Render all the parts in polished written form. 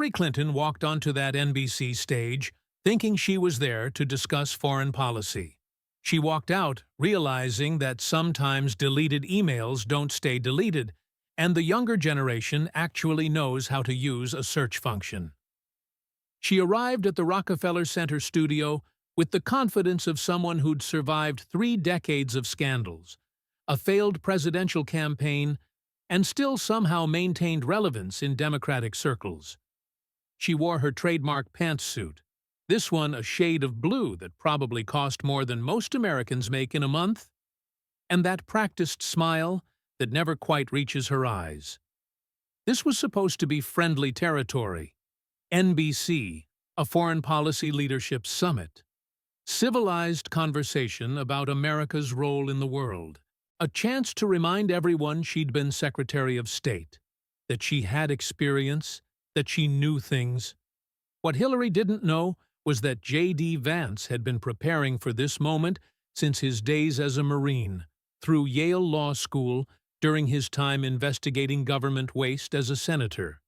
Hillary Clinton walked onto that NBC stage thinking she was there to discuss foreign policy. She walked out realizing that sometimes deleted emails don't stay deleted, and the younger generation actually knows how to use a search function. She arrived at the Rockefeller Center studio with the confidence of someone who'd survived 3 decades of scandals, a failed presidential campaign, and still somehow maintained relevance in Democratic circles. She wore her trademark pantsuit, this one a shade of blue that probably cost more than most Americans make in a month, and that practiced smile that never quite reaches her eyes. This was supposed to be friendly territory. NBC, a foreign policy leadership summit. Civilized conversation about America's role in the world. A chance to remind everyone she'd been Secretary of State, that she had experience, that she knew things. What Hillary didn't know was that J.D. Vance had been preparing for this moment since his days as a Marine, through Yale Law School, during his time investigating government waste as a senator.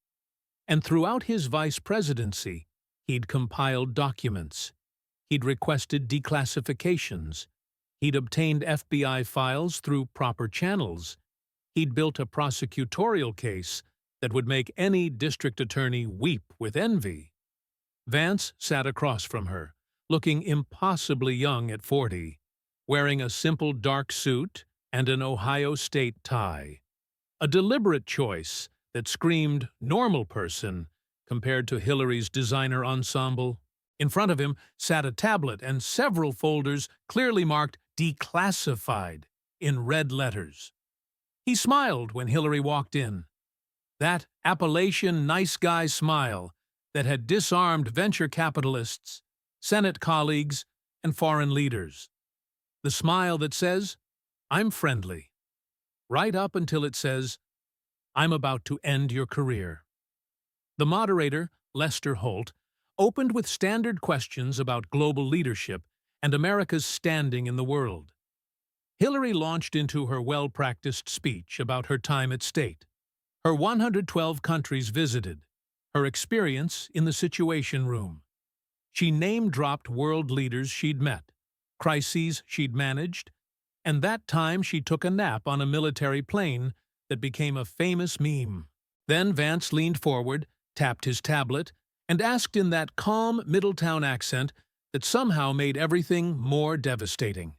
And throughout his vice presidency, he'd compiled documents. He'd requested declassifications. He'd obtained FBI files through proper channels. He'd built a prosecutorial case that would make any district attorney weep with envy. Vance sat across from her, looking impossibly young at 40, wearing a simple dark suit and an Ohio State tie. A deliberate choice that screamed normal person compared to Hillary's designer ensemble. In front of him sat a tablet and several folders clearly marked declassified in red letters. He smiled when Hillary walked in. That Appalachian nice guy smile that had disarmed venture capitalists, Senate colleagues, and foreign leaders. The smile that says, "I'm friendly," right up until it says, "I'm about to end your career." The moderator, Lester Holt, opened with standard questions about global leadership and America's standing in the world. Hillary launched into her well-practiced speech about her time at State, her 112 countries visited, her experience in the Situation Room. She name-dropped world leaders she'd met, crises she'd managed, and that time she took a nap on a military plane that became a famous meme. Then Vance leaned forward, tapped his tablet, and asked in that calm Middletown accent that somehow made everything more devastating.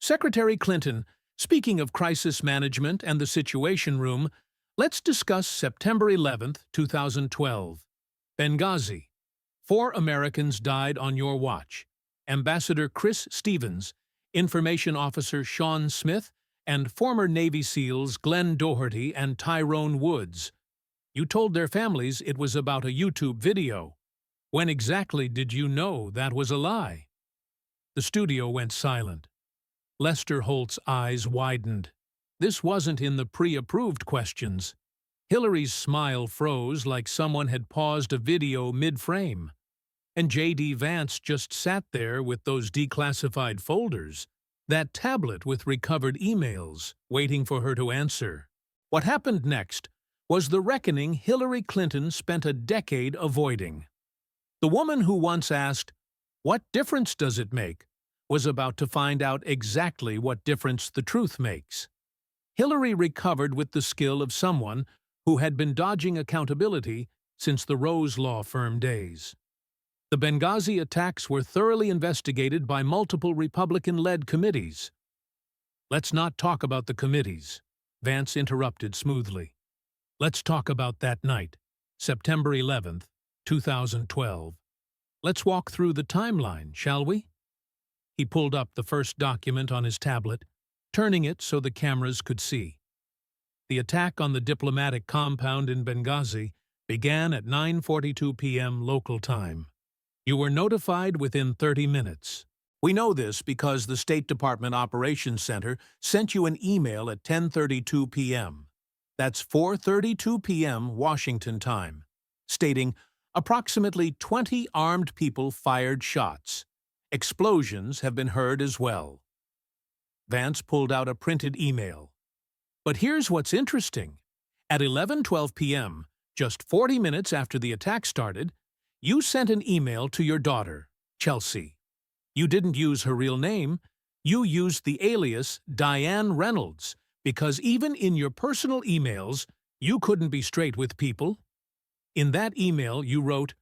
"Secretary Clinton, speaking of crisis management and the Situation Room, let's discuss September 11th, 2012. Benghazi. 4 Americans died on your watch. Ambassador Chris Stevens, Information Officer Sean Smith, and former Navy SEALs Glenn Doherty and Tyrone Woods. You told their families it was about a YouTube video. When exactly did you know that was a lie?" The studio went silent. Lester Holt's eyes widened. This wasn't in the pre-approved questions. Hillary's smile froze like someone had paused a video mid-frame. And J.D. Vance just sat there with those declassified folders, that tablet with recovered emails, waiting for her to answer. What happened next was the reckoning Hillary Clinton spent a decade avoiding. The woman who once asked, "What difference does it make?" was about to find out exactly what difference the truth makes. Hillary recovered with the skill of someone who had been dodging accountability since the Rose Law Firm days. The Benghazi attacks were thoroughly investigated by multiple Republican-led committees. "Let's not talk about the committees," Vance interrupted smoothly. "Let's talk about that night, September 11th, 2012. Let's walk through the timeline, shall we?" He pulled up the first document on his tablet, turning it so the cameras could see. The attack on the diplomatic compound in Benghazi began at 9:42 p.m. local time. You were notified within 30 minutes. We know this because the State Department Operations Center sent you an email at 10:32 p.m. That's 4:32 p.m. Washington time, stating approximately 20 armed people fired shots. Explosions have been heard as well. Vance pulled out a printed email. But here's what's interesting. At 11:12 p.m., Just 40 minutes after the attack started, you sent an email to your daughter, Chelsea. You didn't use her real name. You used the alias Diane Reynolds, because even in your personal emails, you couldn't be straight with people. In that email, you wrote,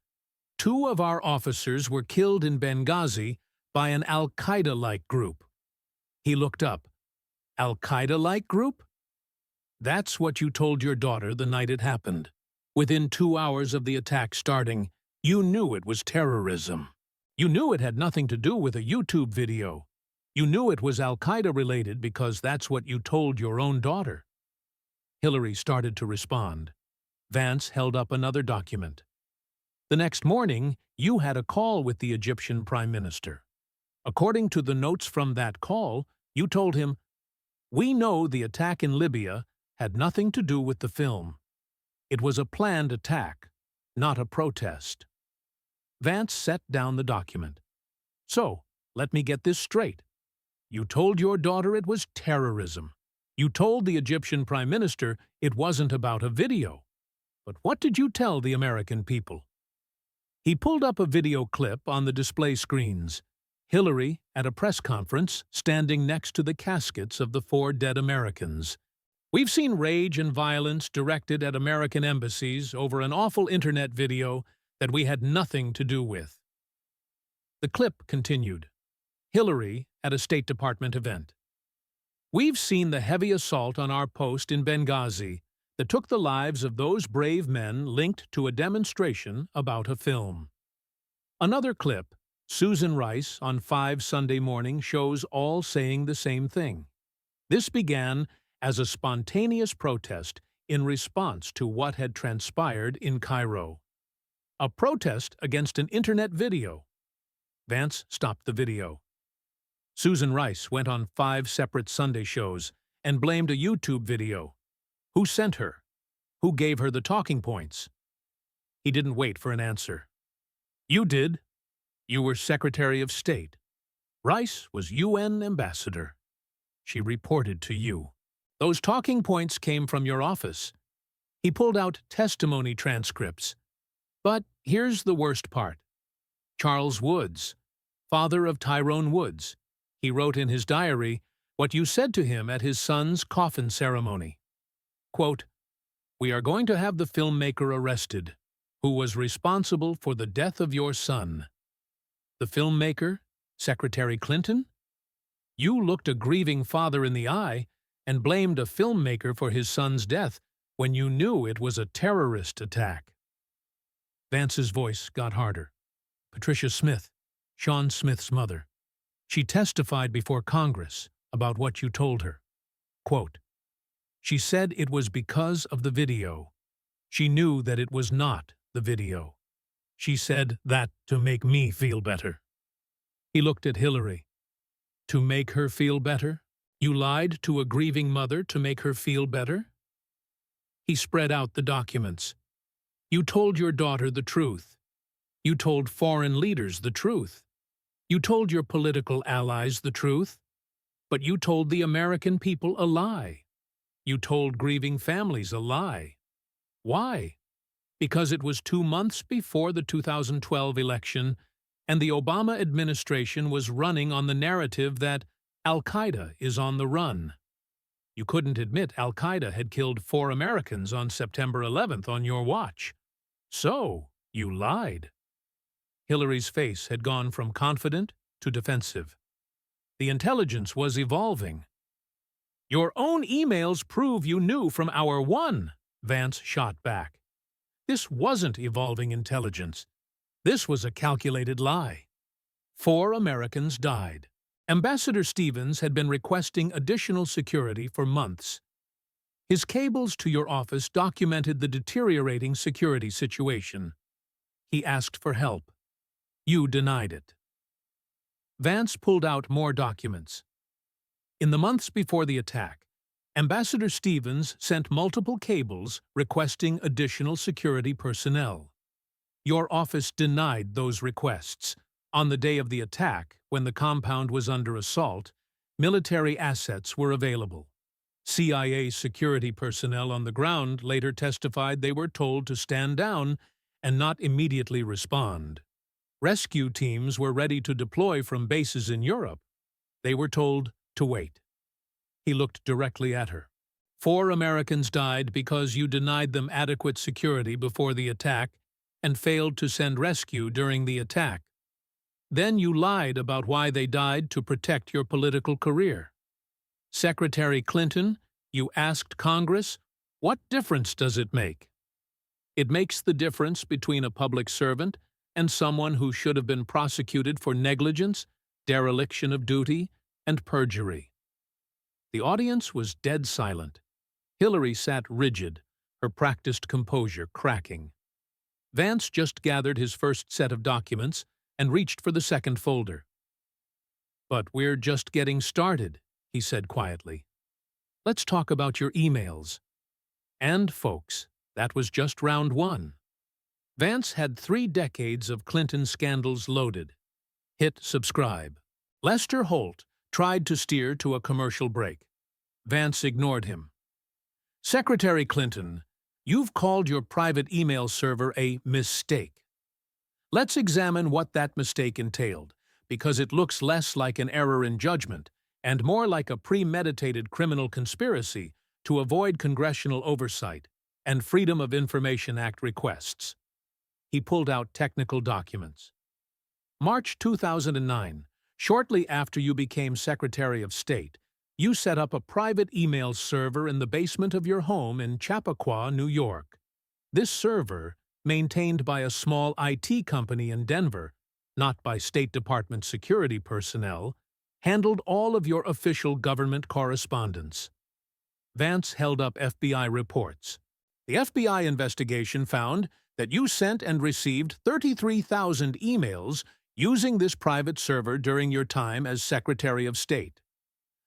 "2 of our officers were killed in Benghazi by an Al-Qaeda-like group." He looked up. Al-Qaeda-like group? That's what you told your daughter the night it happened. Within 2 hours of the attack starting, you knew it was terrorism. You knew it had nothing to do with a YouTube video. You knew it was Al-Qaeda related because that's what you told your own daughter. Hillary started to respond. Vance held up another document. The next morning, you had a call with the Egyptian Prime Minister. According to the notes from that call, you told him, "We know the attack in Libya had nothing to do with the film. It was a planned attack, not a protest." Vance set down the document. "So, let me get this straight. You told your daughter it was terrorism. You told the Egyptian Prime Minister it wasn't about a video. But what did you tell the American people?" He pulled up a video clip on the display screens. Hillary at a press conference standing next to the caskets of the 4 dead Americans. "We've seen rage and violence directed at American embassies over an awful internet video that we had nothing to do with." The clip continued. Hillary at a State Department event. "We've seen the heavy assault on our post in Benghazi that took the lives of those brave men linked to a demonstration about a film." Another clip, Susan Rice on 5 Sunday Morning, shows all saying the same thing. This began as a spontaneous protest in response to what had transpired in Cairo. A protest against an internet video. Vance stopped the video. Susan Rice went on 5 separate Sunday shows and blamed a YouTube video. Who sent her? Who gave her the talking points? He didn't wait for an answer. "You did. You were Secretary of State. Rice was UN ambassador. She reported to you. Those talking points came from your office." He pulled out testimony transcripts. But here's the worst part. Charles Woods, father of Tyrone Woods, he wrote in his diary what you said to him at his son's coffin ceremony. Quote, "We are going to have the filmmaker arrested, who was responsible for the death of your son." The filmmaker, Secretary Clinton? You looked a grieving father in the eye and blamed a filmmaker for his son's death when you knew it was a terrorist attack. Vance's voice got harder. Patricia Smith, Sean Smith's mother. She testified before Congress about what you told her. Quote, "She said it was because of the video. She knew that it was not the video. She said that to make me feel better." He looked at Hillary. "To make her feel better? You lied to a grieving mother to make her feel better?" He spread out the documents. "You told your daughter the truth. You told foreign leaders the truth. You told your political allies the truth. But you told the American people a lie. You told grieving families a lie. Why? Because it was 2 months before the 2012 election, and the Obama administration was running on the narrative that Al-Qaeda is on the run. You couldn't admit Al-Qaeda had killed 4 Americans on September 11th on your watch. So, you lied." Hillary's face had gone from confident to defensive. The intelligence was evolving. "Your own emails prove you knew from hour 1, Vance shot back. This wasn't evolving intelligence. This was a calculated lie. 4 Americans died. Ambassador Stevens had been requesting additional security for months. His cables to your office documented the deteriorating security situation. He asked for help. You denied it. Vance pulled out more documents. In the months before the attack, Ambassador Stevens sent multiple cables requesting additional security personnel. Your office denied those requests. On the day of the attack, when the compound was under assault, military assets were available. CIA security personnel on the ground later testified they were told to stand down and not immediately respond. Rescue teams were ready to deploy from bases in Europe. They were told to wait. He looked directly at her. 4 Americans died because you denied them adequate security before the attack and failed to send rescue during the attack. Then you lied about why they died to protect your political career. Secretary Clinton, you asked Congress, what difference does it make? It makes the difference between a public servant and someone who should have been prosecuted for negligence, dereliction of duty, and perjury. The audience was dead silent. Hillary sat rigid, her practiced composure cracking. Vance just gathered his first set of documents and reached for the second folder. "But we're just getting started," he said quietly. "Let's talk about your emails." And, folks, that was just round 1. Vance had 3 decades of Clinton scandals loaded. Hit subscribe. Lester Holt tried to steer to a commercial break. Vance ignored him. Secretary Clinton, you've called your private email server a mistake. Let's examine what that mistake entailed, because it looks less like an error in judgment and more like a premeditated criminal conspiracy to avoid congressional oversight and Freedom of Information Act requests. He pulled out technical documents. March 2009, shortly after you became Secretary of State, you set up a private email server in the basement of your home in Chappaqua, New York. This server, maintained by a small IT company in Denver, not by State Department security personnel, handled all of your official government correspondence. Vance held up FBI reports. The FBI investigation found that you sent and received 33,000 emails using this private server during your time as Secretary of State.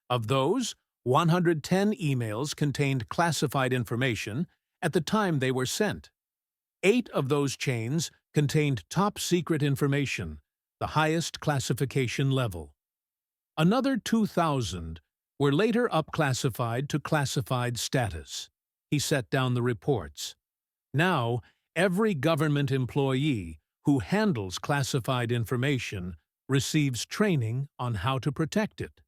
Of those, 110 emails contained classified information at the time they were sent. 8 of those chains contained top-secret information, the highest classification level. Another 2,000 were later upclassified to classified status. He set down the reports. Now, every government employee who handles classified information receives training on how to protect it.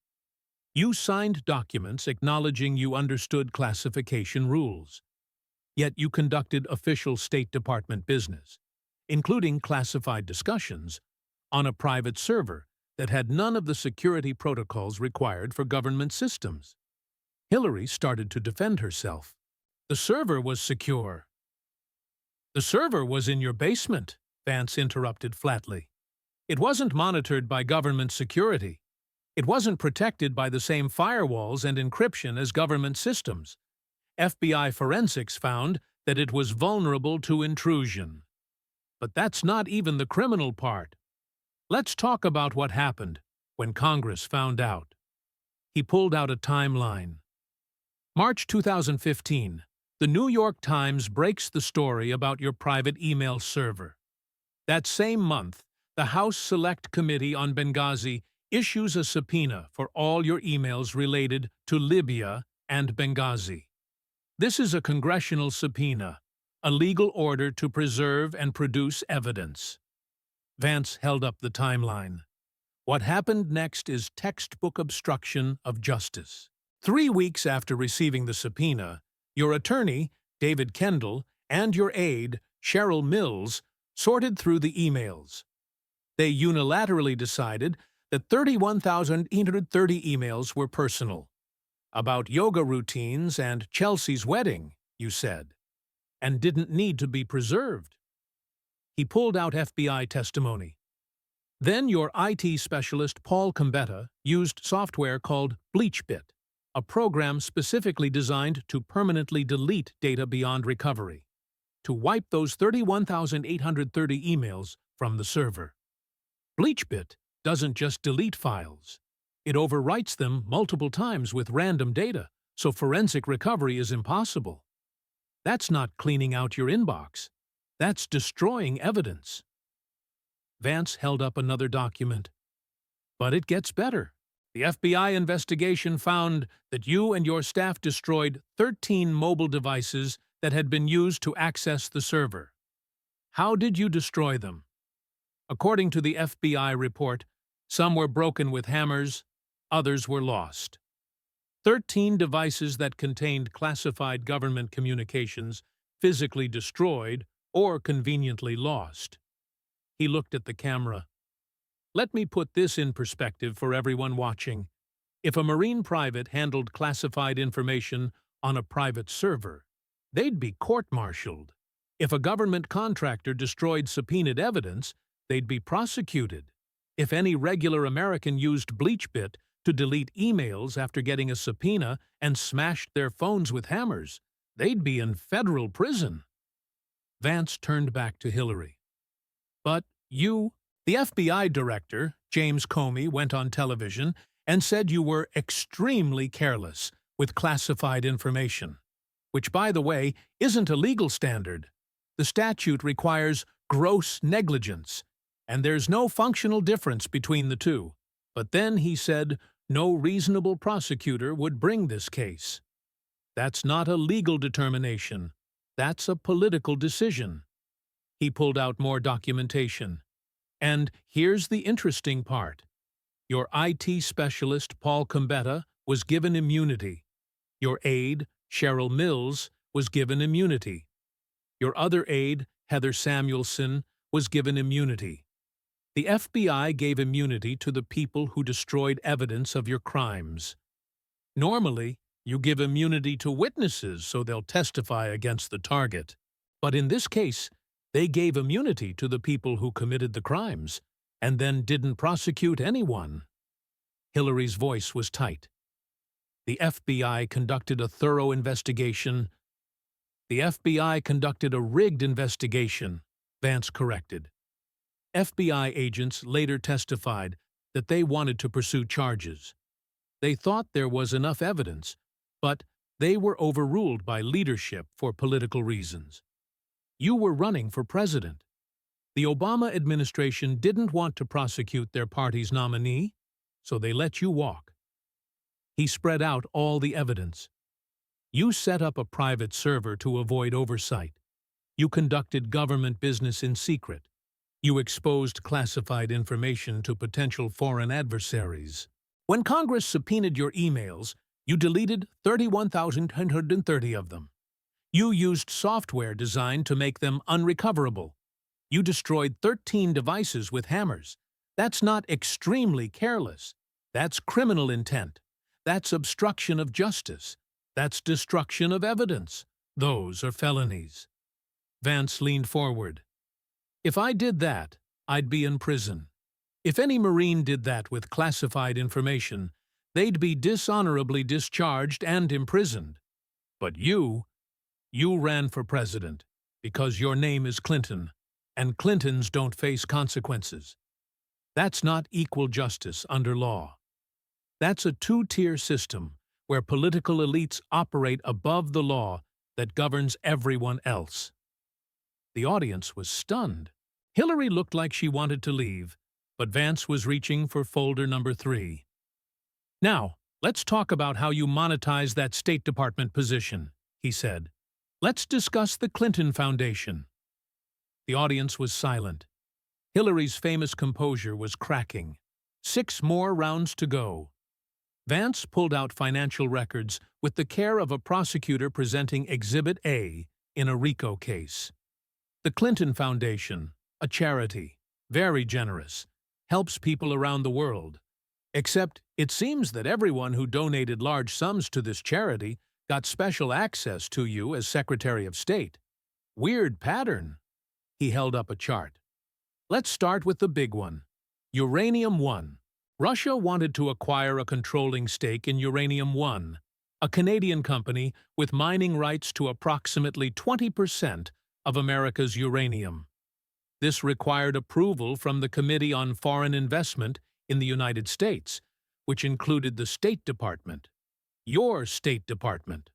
You signed documents acknowledging you understood classification rules. Yet you conducted official State Department business, including classified discussions, on a private server that had none of the security protocols required for government systems. Hillary started to defend herself. The server was secure. "The server was in your basement," Vance interrupted flatly. "It wasn't monitored by government security. It wasn't protected by the same firewalls and encryption as government systems. FBI forensics found that it was vulnerable to intrusion. But that's not even the criminal part. Let's talk about what happened when Congress found out." He pulled out a timeline. March 2015, the New York Times breaks the story about your private email server. That same month, the House Select Committee on Benghazi issues a subpoena for all your emails related to Libya and Benghazi. This is a congressional subpoena, a legal order to preserve and produce evidence. Vance held up the timeline. What happened next is textbook obstruction of justice. 3 weeks after receiving the subpoena, your attorney, David Kendall, and your aide, Cheryl Mills, sorted through the emails. They unilaterally decided that 31,830 emails were personal. About yoga routines and Chelsea's wedding, you said, and didn't need to be preserved. He pulled out FBI testimony. Then your IT specialist, Paul Combetta, used software called BleachBit, a program specifically designed to permanently delete data beyond recovery, to wipe those 31,830 emails from the server. BleachBit doesn't just delete files. It overwrites them multiple times with random data, so forensic recovery is impossible. That's not cleaning out your inbox. That's destroying evidence. Vance held up another document. But it gets better. The FBI investigation found that you and your staff destroyed 13 mobile devices that had been used to access the server. How did you destroy them? According to the FBI report, some were broken with hammers, others were lost. 13 devices that contained classified government communications physically destroyed or conveniently lost. He looked at the camera. Let me put this in perspective for everyone watching. If a Marine private handled classified information on a private server, they'd be court-martialed. If a government contractor destroyed subpoenaed evidence, they'd be prosecuted. If any regular American used BleachBit to delete emails after getting a subpoena and smashed their phones with hammers, they'd be in federal prison. Vance turned back to Hillary. But you, the FBI director, James Comey, went on television and said you were extremely careless with classified information, which, by the way, isn't a legal standard. The statute requires gross negligence, and there's no functional difference between the two. But then he said no reasonable prosecutor would bring this case. That's not a legal determination. That's a political decision. He pulled out more documentation. And here's the interesting part. Your IT specialist, Paul Combetta, was given immunity. Your aide, Cheryl Mills, was given immunity. Your other aide, Heather Samuelson, was given immunity. The FBI gave immunity to the people who destroyed evidence of your crimes. Normally, you give immunity to witnesses so they'll testify against the target. But in this case, they gave immunity to the people who committed the crimes, and then didn't prosecute anyone. Hillary's voice was tight. The FBI conducted a thorough investigation. The FBI conducted a rigged investigation, Vance corrected. FBI agents later testified that they wanted to pursue charges. They thought there was enough evidence, but they were overruled by leadership for political reasons. You were running for president. The Obama administration didn't want to prosecute their party's nominee, so they let you walk. He spread out all the evidence. You set up a private server to avoid oversight. You conducted government business in secret. You exposed classified information to potential foreign adversaries. When Congress subpoenaed your emails, you deleted 31,930 of them. You used software designed to make them unrecoverable. You destroyed 13 devices with hammers. That's not extremely careless. That's criminal intent. That's obstruction of justice. That's destruction of evidence. Those are felonies. Vance leaned forward. If I did that, I'd be in prison. If any Marine did that with classified information, they'd be dishonorably discharged and imprisoned. But you ran for president because your name is Clinton, and Clintons don't face consequences. That's not equal justice under law. That's a two-tier system where political elites operate above the law that governs everyone else. The audience was stunned. Hillary looked like she wanted to leave, but Vance was reaching for folder number 3. Now, let's talk about how you monetize that State Department position, he said. Let's discuss the Clinton Foundation. The audience was silent. Hillary's famous composure was cracking. 6 more rounds to go. Vance pulled out financial records with the care of a prosecutor presenting Exhibit A in a RICO case. The Clinton Foundation, a charity, very generous, helps people around the world. Except it seems that everyone who donated large sums to this charity got special access to you as Secretary of State. Weird pattern. He held up a chart. Let's start with the big one. Uranium One. Russia wanted to acquire a controlling stake in Uranium One, a Canadian company with mining rights to approximately 20% of America's uranium. This required approval from the Committee on Foreign Investment in the United States, which included the State Department. Your State Department.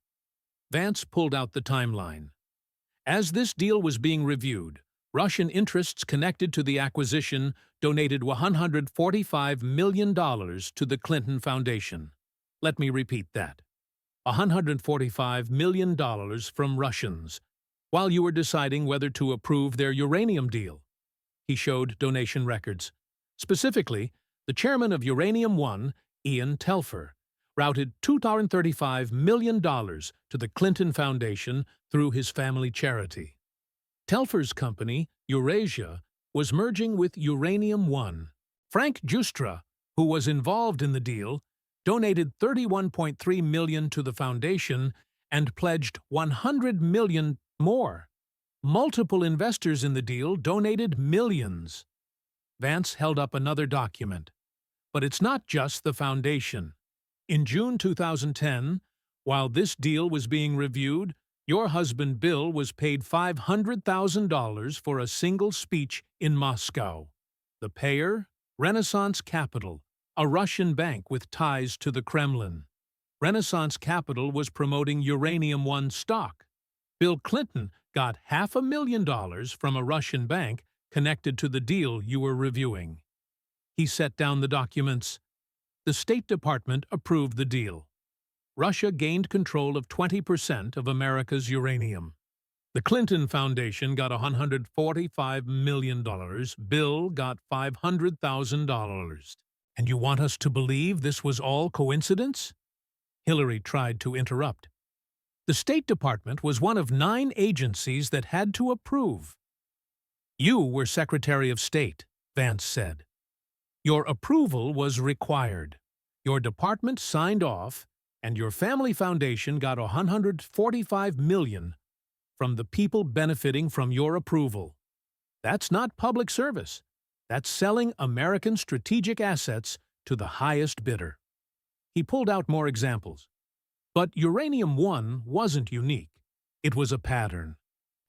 Vance pulled out the timeline. As this deal was being reviewed, Russian interests connected to the acquisition donated $145 million to the Clinton Foundation. Let me repeat that. $145 million from Russians, while you were deciding whether to approve their uranium deal. He showed donation records. Specifically, the chairman of Uranium One, Ian Telfer, routed $235 million to the Clinton Foundation through his family charity. Telfer's company, Eurasia, was merging with Uranium One. Frank Justra, who was involved in the deal, donated $31.3 million to the foundation and pledged $100 million more. Multiple investors in the deal donated millions. Vance held up another document. But it's not just the foundation. In June 2010, while this deal was being reviewed, your husband Bill was paid $500,000 for a single speech in Moscow. The payer? Renaissance Capital, a Russian bank with ties to the Kremlin. Renaissance Capital was promoting Uranium One stock. Bill Clinton got $500,000 from a Russian bank connected to the deal you were reviewing. He set down the documents. The State Department approved the deal. Russia gained control of 20% of America's uranium. The Clinton Foundation got $145 million. Bill got $500,000. And you want us to believe this was all coincidence? Hillary tried to interrupt. The State Department was one of 9 agencies that had to approve. You were Secretary of State, Vance said. Your approval was required. Your department signed off, and your family foundation got $145 million from the people benefiting from your approval. That's not public service. That's selling American strategic assets to the highest bidder. He pulled out more examples. But Uranium One wasn't unique. It was a pattern.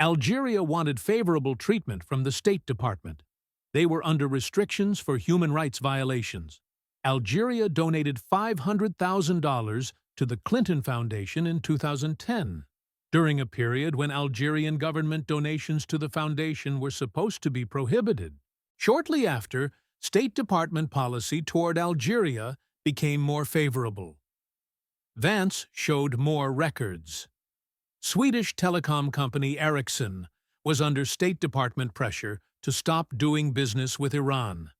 Algeria wanted favorable treatment from the State Department. They were under restrictions for human rights violations. Algeria donated $500,000 to the Clinton Foundation in 2010, during a period when Algerian government donations to the foundation were supposed to be prohibited. Shortly after, State Department policy toward Algeria became more favorable. Vance showed more records. Swedish telecom company Ericsson was under State Department pressure to stop doing business with Iran.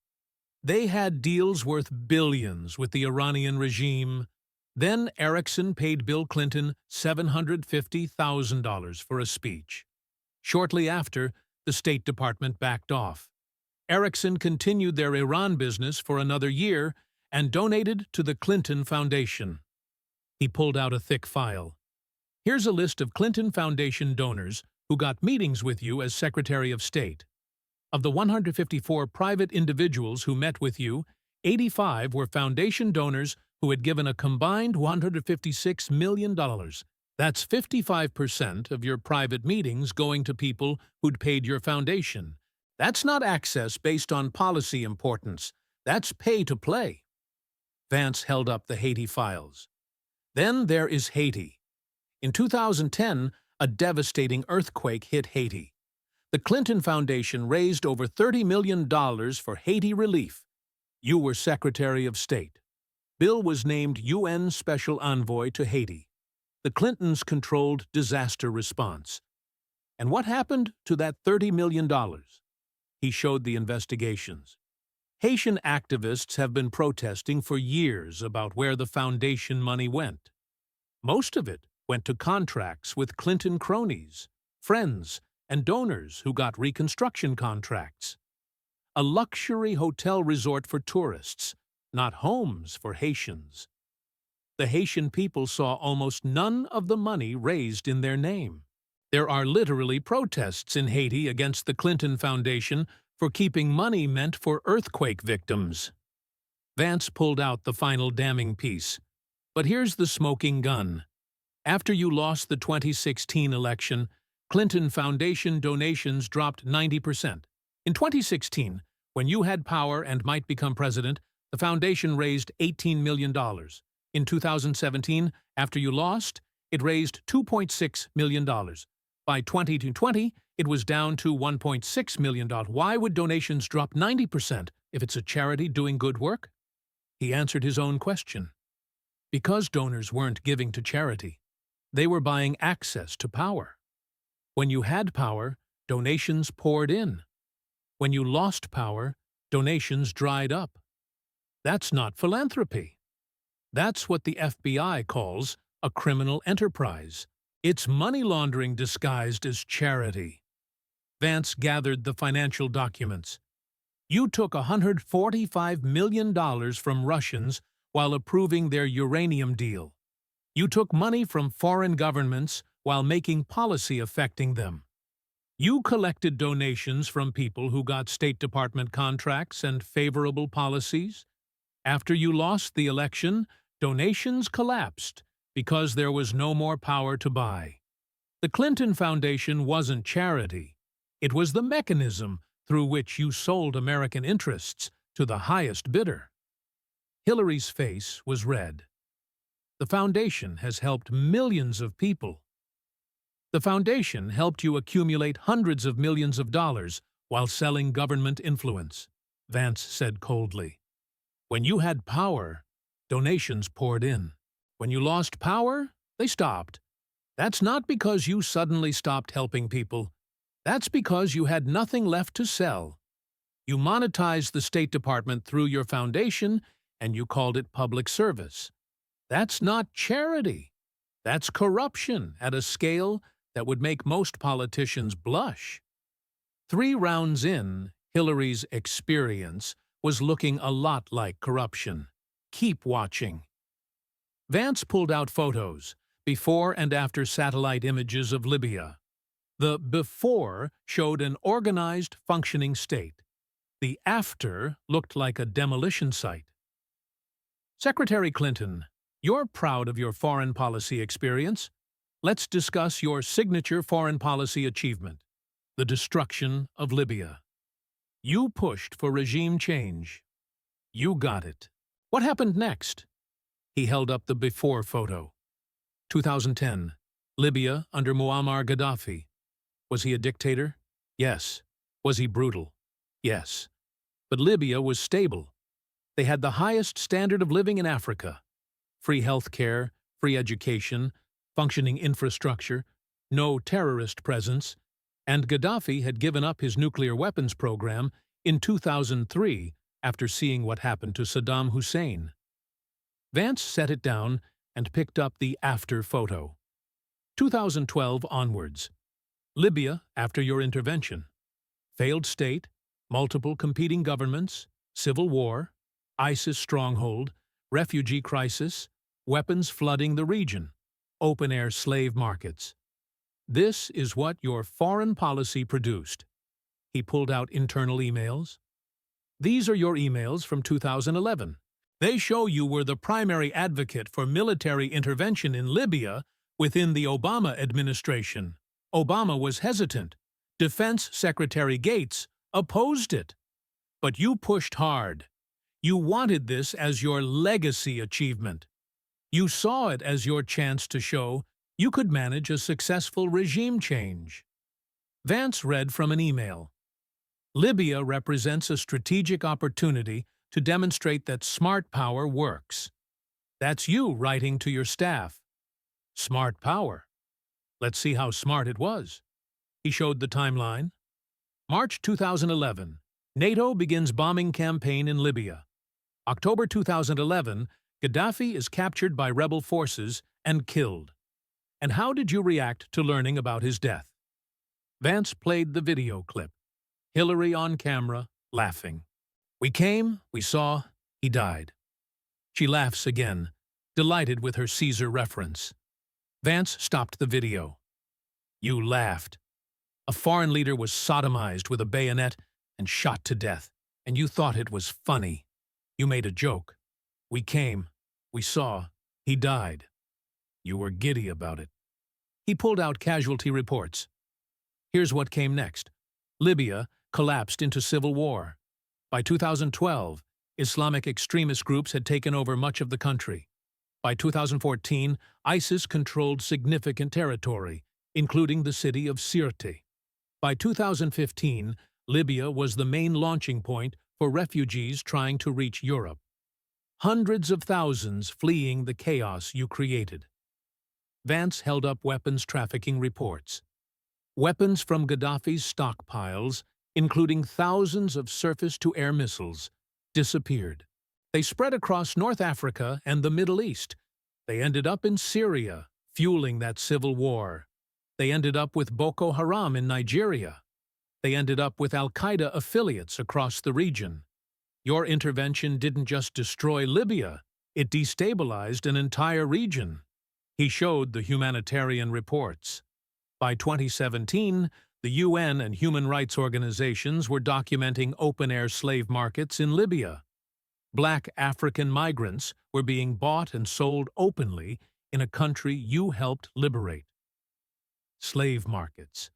They had deals worth billions with the Iranian regime. Then Ericsson paid Bill Clinton $750,000 for a speech. Shortly after, the State Department backed off. Ericsson continued their Iran business for another year and donated to the Clinton Foundation. He pulled out a thick file. Here's a list of Clinton Foundation donors who got meetings with you as Secretary of State. Of the 154 private individuals who met with you, 85 were foundation donors who had given a combined $156 million. That's 55% of your private meetings going to people who'd paid your foundation. That's not access based on policy importance. That's pay to play. Vance held up the Haiti files. Then there is Haiti. In 2010, a devastating earthquake hit Haiti. The Clinton Foundation raised over $30 million for Haiti relief. You were Secretary of State. Bill was named UN Special Envoy to Haiti. The Clintons controlled disaster response. And what happened to that $30 million? He showed the investigations. Haitian activists have been protesting for years about where the foundation money went. Most of it went to contracts with Clinton cronies, friends, and donors who got reconstruction contracts. A luxury hotel resort for tourists, not homes for Haitians. The Haitian people saw almost none of the money raised in their name. There are literally protests in Haiti against the Clinton Foundation for keeping money meant for earthquake victims. Vance pulled out the final damning piece. But here's the smoking gun. After you lost the 2016 election, Clinton Foundation donations dropped 90%. In 2016, when you had power and might become president, the foundation raised $18 million. In 2017, after you lost, it raised $2.6 million. By 2020, It was down to $1.6 million. Why would donations drop 90% if it's a charity doing good work? He answered his own question. Because donors weren't giving to charity. They were buying access to power. When you had power, donations poured in. When you lost power, donations dried up. That's not philanthropy. That's what the FBI calls a criminal enterprise. It's money laundering disguised as charity. Vance gathered the financial documents. You took $145 million from Russians while approving their uranium deal. You took money from foreign governments while making policy affecting them. You collected donations from people who got State Department contracts and favorable policies. After you lost the election, donations collapsed because there was no more power to buy. The Clinton Foundation wasn't charity. It was the mechanism through which you sold American interests to the highest bidder. Hillary's face was red. The foundation has helped millions of people. The foundation helped you accumulate hundreds of millions of dollars while selling government influence, Vance said coldly. When you had power, donations poured in. When you lost power, they stopped. That's not because you suddenly stopped helping people. That's because you had nothing left to sell. You monetized the State Department through your foundation, and you called it public service. That's not charity. That's corruption at a scale that would make most politicians blush. 3 rounds in, Hillary's experience was looking a lot like corruption. Keep watching. Vance pulled out photos, before and after satellite images of Libya. The before showed an organized, functioning state. The after looked like a demolition site. Secretary Clinton, you're proud of your foreign policy experience. Let's discuss your signature foreign policy achievement, the destruction of Libya. You pushed for regime change. You got it. What happened next? He held up the before photo. 2010, Libya under Muammar Gaddafi. Was he a dictator? Yes. Was he brutal? Yes. But Libya was stable. They had the highest standard of living in Africa. Free health care, free education, functioning infrastructure, no terrorist presence, and Gaddafi had given up his nuclear weapons program in 2003 after seeing what happened to Saddam Hussein. Vance set it down and picked up the after photo. 2012 onwards. Libya after your intervention. Failed state, multiple competing governments, civil war, ISIS stronghold, refugee crisis, weapons flooding the region, open-air slave markets. This is what your foreign policy produced. He pulled out internal emails. These are your emails from 2011. They show you were the primary advocate for military intervention in Libya within the Obama administration. Obama was hesitant. Defense Secretary Gates opposed it. But you pushed hard. You wanted this as your legacy achievement. You saw it as your chance to show you could manage a successful regime change. Vance read from an email. Libya represents a strategic opportunity to demonstrate that smart power works. That's you writing to your staff. Smart power. Let's see how smart it was. He showed the timeline. March 2011. NATO begins bombing campaign in Libya. October 2011, Gaddafi is captured by rebel forces and killed. And how did you react to learning about his death? Vance played the video clip. Hillary on camera, laughing. We came, we saw, he died. She laughs again, delighted with her Caesar reference. Vance stopped the video. You laughed. A foreign leader was sodomized with a bayonet and shot to death, and you thought it was funny. You made a joke. We came, we saw, he died. You were giddy about it. He pulled out casualty reports. Here's what came next. Libya collapsed into civil war. By 2012, Islamic extremist groups had taken over much of the country. By 2014, ISIS controlled significant territory, including the city of Sirte. By 2015, Libya was the main launching point for refugees trying to reach Europe. Hundreds of thousands fleeing the chaos you created. Vance held up weapons trafficking reports. Weapons from Gaddafi's stockpiles, including thousands of surface-to-air missiles, disappeared. They spread across North Africa and the Middle East. They ended up in Syria, fueling that civil war. They ended up with Boko Haram in Nigeria. They ended up with al-Qaeda affiliates across the region. Your intervention didn't just destroy Libya, it destabilized an entire region. He showed the humanitarian reports. By 2017, the UN and human rights organizations were documenting open-air slave markets in Libya. Black African migrants were being bought and sold openly in a country you helped liberate. Slave markets.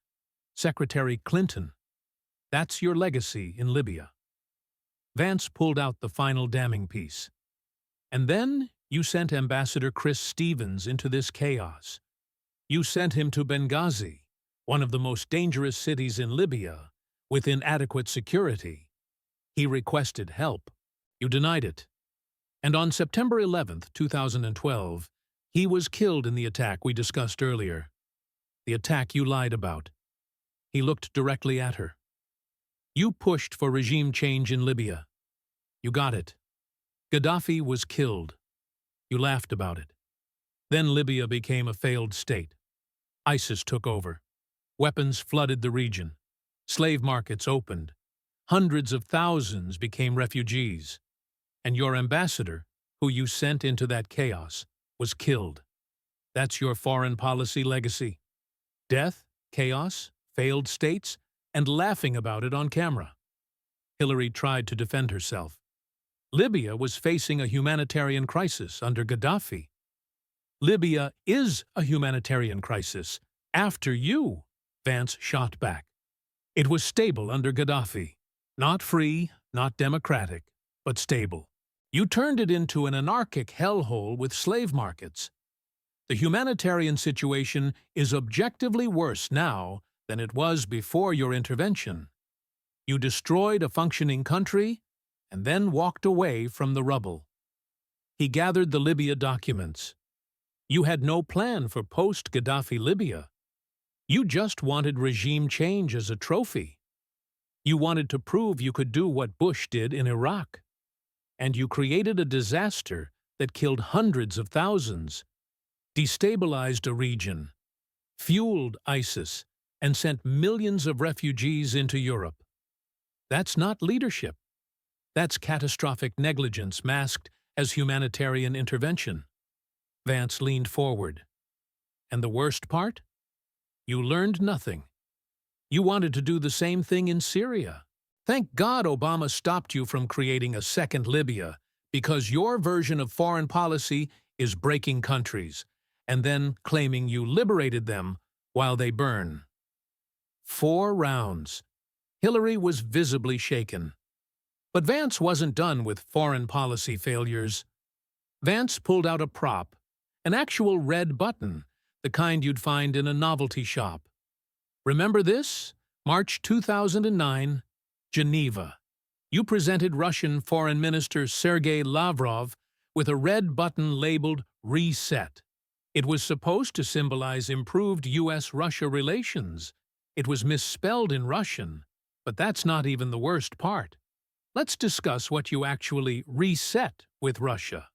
Secretary Clinton. That's your legacy in Libya. Vance pulled out the final damning piece. And then you sent Ambassador Chris Stevens into this chaos. You sent him to Benghazi, one of the most dangerous cities in Libya, with inadequate security. He requested help. You denied it. And on September 11, 2012, he was killed in the attack we discussed earlier. The attack you lied about. He looked directly at her. You pushed for regime change in Libya. You got it. Gaddafi was killed. You laughed about it. Then Libya became a failed state. ISIS took over. Weapons flooded the region. Slave markets opened. Hundreds of thousands became refugees. And your ambassador, who you sent into that chaos, was killed. That's your foreign policy legacy. Death, chaos, failed states, and laughing about it on camera. Hillary tried to defend herself. Libya was facing a humanitarian crisis under Gaddafi. Libya is a humanitarian crisis. After you, Vance shot back. It was stable under Gaddafi. Not free, not democratic, but stable. You turned it into an anarchic hellhole with slave markets. The humanitarian situation is objectively worse now than it was before your intervention. You destroyed a functioning country and then walked away from the rubble. He gathered the Libya documents. You had no plan for post-Gaddafi Libya. You just wanted regime change as a trophy. You wanted to prove you could do what Bush did in Iraq. And you created a disaster that killed hundreds of thousands, destabilized a region, fueled ISIS, and sent millions of refugees into Europe. That's not leadership. That's catastrophic negligence masked as humanitarian intervention. Vance leaned forward. And the worst part? You learned nothing. You wanted to do the same thing in Syria. Thank God Obama stopped you from creating a second Libya, because your version of foreign policy is breaking countries, and then claiming you liberated them while they burn. 4 rounds. Hillary was visibly shaken. But Vance wasn't done with foreign policy failures. Vance pulled out a prop, an actual red button, the kind you'd find in a novelty shop. Remember this? March 2009, Geneva. You presented Russian Foreign Minister Sergei Lavrov with a red button labeled Reset. It was supposed to symbolize improved U.S.-Russia relations. It was misspelled in Russian, but that's not even the worst part. Let's discuss what you actually reset with Russia.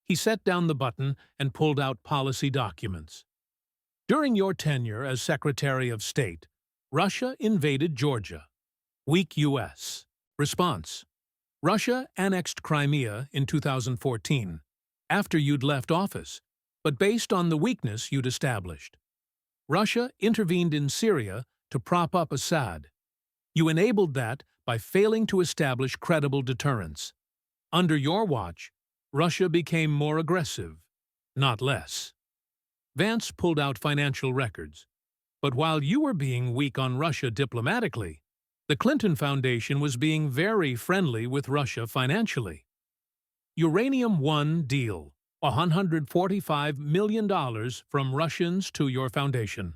He set down the button and pulled out policy documents. During your tenure as Secretary of State, Russia invaded Georgia. Weak U.S. Response: Russia annexed Crimea in 2014, after you'd left office, but based on the weakness you'd established. Russia intervened in Syria to prop up Assad. You enabled that by failing to establish credible deterrence. Under your watch, Russia became more aggressive, not less. Vance pulled out financial records. But while you were being weak on Russia diplomatically, the Clinton Foundation was being very friendly with Russia financially. Uranium One deal, $145 million from Russians to your foundation.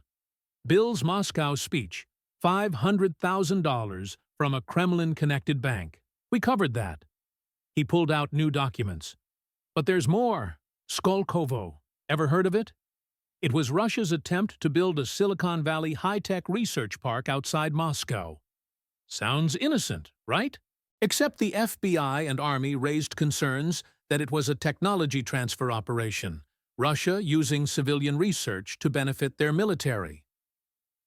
Bill's Moscow speech, $500,000 from a Kremlin-connected bank. We covered that. He pulled out new documents. But there's more. Skolkovo. Ever heard of it? It was Russia's attempt to build a Silicon Valley high-tech research park outside Moscow. Sounds innocent, right? Except the FBI and Army raised concerns that it was a technology transfer operation, Russia using civilian research to benefit their military.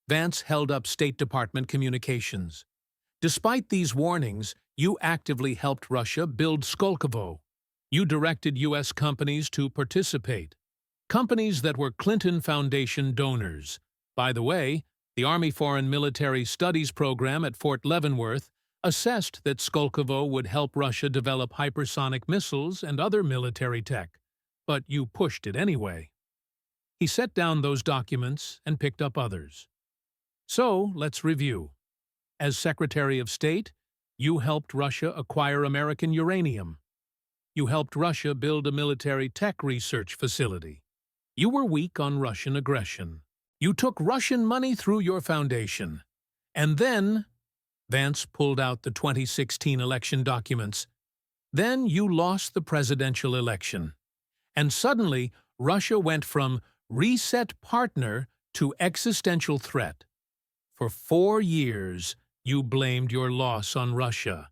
Vance held up State Department communications. Despite these warnings, you actively helped Russia build Skolkovo. You directed U.S. companies to participate. Companies that were Clinton Foundation donors. By the way, the Army Foreign Military Studies program at Fort Leavenworth assessed that Skolkovo would help Russia develop hypersonic missiles and other military tech, but you pushed it anyway. He set down those documents and picked up others. So, let's review. As Secretary of State, you helped Russia acquire American uranium. You helped Russia build a military tech research facility. You were weak on Russian aggression. You took Russian money through your foundation. And then, Vance pulled out the 2016 election documents. Then you lost the presidential election. And suddenly, Russia went from reset partner to existential threat. For 4 years, you blamed your loss on Russia.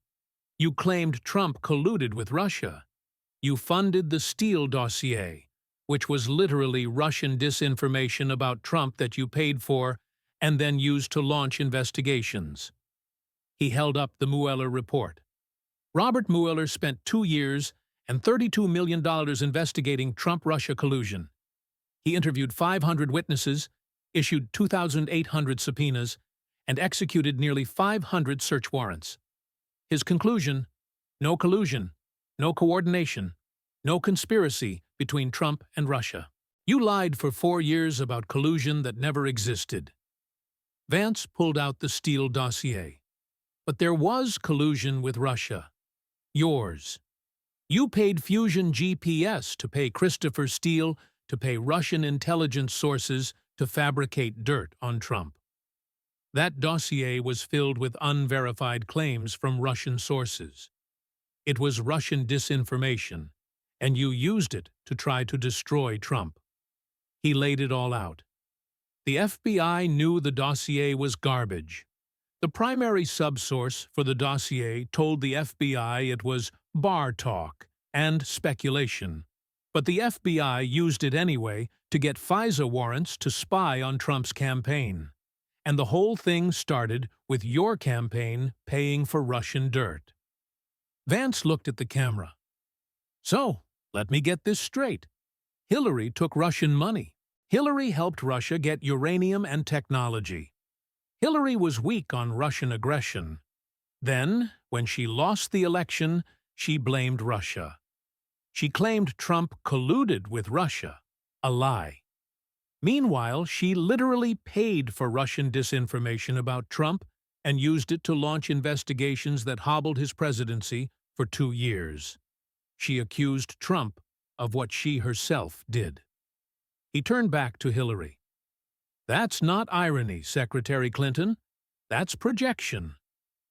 You claimed Trump colluded with Russia. You funded the Steele dossier, which was literally Russian disinformation about Trump that you paid for and then used to launch investigations. He held up the Mueller report. Robert Mueller spent 2 years and $32 million investigating Trump-Russia collusion. He interviewed 500 witnesses, issued 2,800 subpoenas, and executed nearly 500 search warrants. His conclusion: no collusion, no coordination, no conspiracy between Trump and Russia. You lied for 4 years about collusion that never existed. Vance pulled out the Steele dossier. But there was collusion with Russia. Yours. You paid Fusion GPS to pay Christopher Steele to pay Russian intelligence sources to fabricate dirt on Trump. That dossier was filled with unverified claims from Russian sources. It was Russian disinformation, and you used it to try to destroy Trump. He laid it all out. The FBI knew the dossier was garbage. The primary subsource for the dossier told the FBI it was bar talk and speculation. But the FBI used it anyway to get FISA warrants to spy on Trump's campaign. And the whole thing started with your campaign paying for Russian dirt. Vance looked at the camera. So, let me get this straight. Hillary took Russian money. Hillary helped Russia get uranium and technology. Hillary was weak on Russian aggression. Then, when she lost the election, she blamed Russia. She claimed Trump colluded with Russia. A lie. Meanwhile, she literally paid for Russian disinformation about Trump and used it to launch investigations that hobbled his presidency for 2 years. She accused Trump of what she herself did. He turned back to Hillary. That's not irony, Secretary Clinton. That's projection.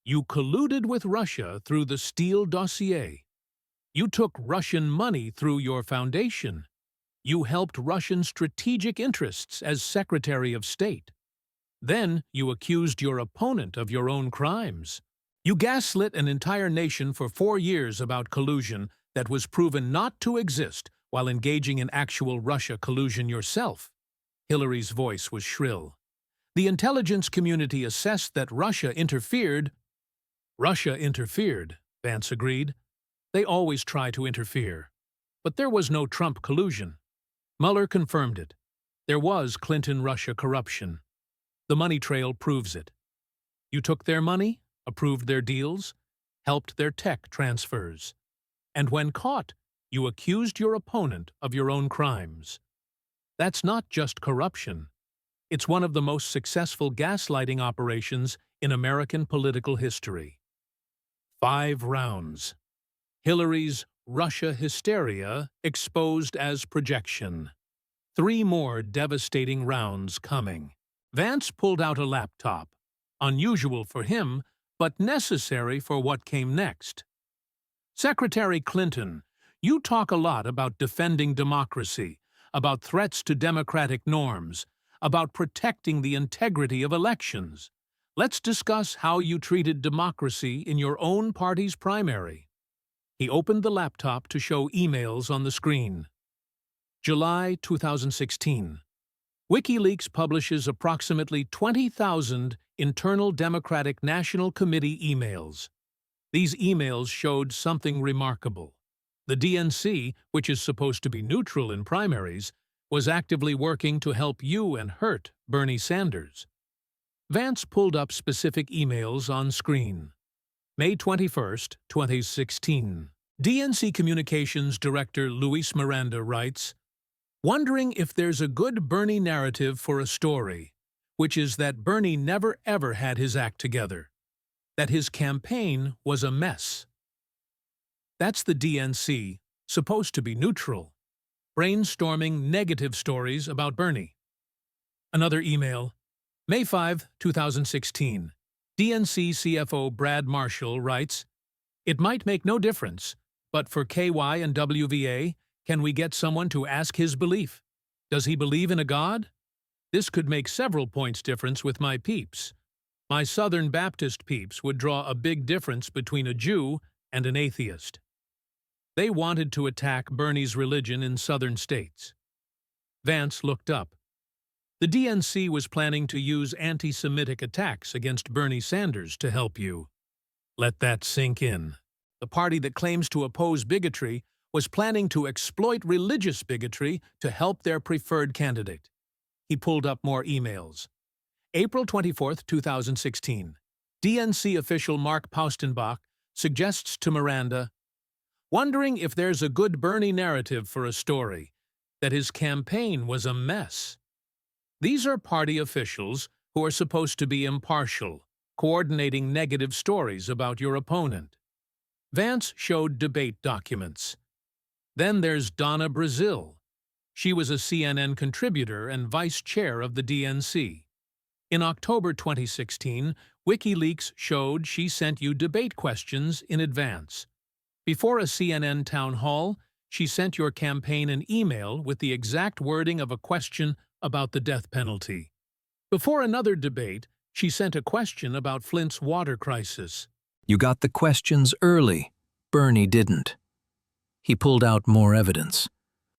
You colluded with Russia through the Steele dossier. You took Russian money through your foundation. You helped Russian strategic interests as Secretary of State. Then you accused your opponent of your own crimes. You gaslit an entire nation for 4 years about collusion that was proven not to exist while engaging in actual Russia collusion yourself. Hillary's voice was shrill. The intelligence community assessed that Russia interfered. Russia interfered, Vance agreed. They always try to interfere. But there was no Trump collusion. Mueller confirmed it. There was Clinton-Russia corruption. The money trail proves it. You took their money, approved their deals, helped their tech transfers. And when caught, you accused your opponent of your own crimes. That's not just corruption. It's one of the most successful gaslighting operations in American political history. 5 rounds. Hillary's Russia hysteria exposed as projection. 3 more devastating rounds coming. Vance pulled out a laptop. unusual for him, but necessary for what came next. Secretary Clinton, you talk a lot about defending democracy, about threats to democratic norms, about protecting the integrity of elections. Let's discuss how you treated democracy in your own party's primary. He opened the laptop to show emails on the screen. July 2016. WikiLeaks publishes approximately 20,000 internal Democratic National Committee emails. These emails showed something remarkable. The DNC, which is supposed to be neutral in primaries, was actively working to help you and hurt Bernie Sanders. Vance pulled up specific emails on screen. May 21, 2016. DNC Communications Director Luis Miranda writes, "Wondering if there's a good Bernie narrative for a story, which is that Bernie never ever had his act together, that his campaign was a mess." That's the DNC, supposed to be neutral, brainstorming negative stories about Bernie. Another email, May 5, 2016. DNC CFO Brad Marshall writes, "It might make no difference, but for KY and WVA, can we get someone to ask his belief? Does he believe in a God? This could make several points difference with my peeps. My Southern Baptist peeps would draw a big difference between a Jew and an atheist." They wanted to attack Bernie's religion in southern states. Vance looked up. The DNC was planning to use anti-Semitic attacks against Bernie Sanders to help you. Let that sink in. The party that claims to oppose bigotry was planning to exploit religious bigotry to help their preferred candidate. He pulled up more emails. April 24, 2016. DNC official Mark Paustenbach suggests to Miranda, "Wondering if there's a good Bernie narrative for a story, that his campaign was a mess." These are party officials who are supposed to be impartial, coordinating negative stories about your opponent. Vance showed debate documents. Then there's Donna Brazil. She was a CNN contributor and vice chair of the DNC. In October 2016, WikiLeaks showed she sent you debate questions in advance. Before a CNN town hall, she sent your campaign an email with the exact wording of a question about the death penalty. Before another debate, she sent a question about Flint's water crisis. "You got the questions early. Bernie didn't." He pulled out more evidence.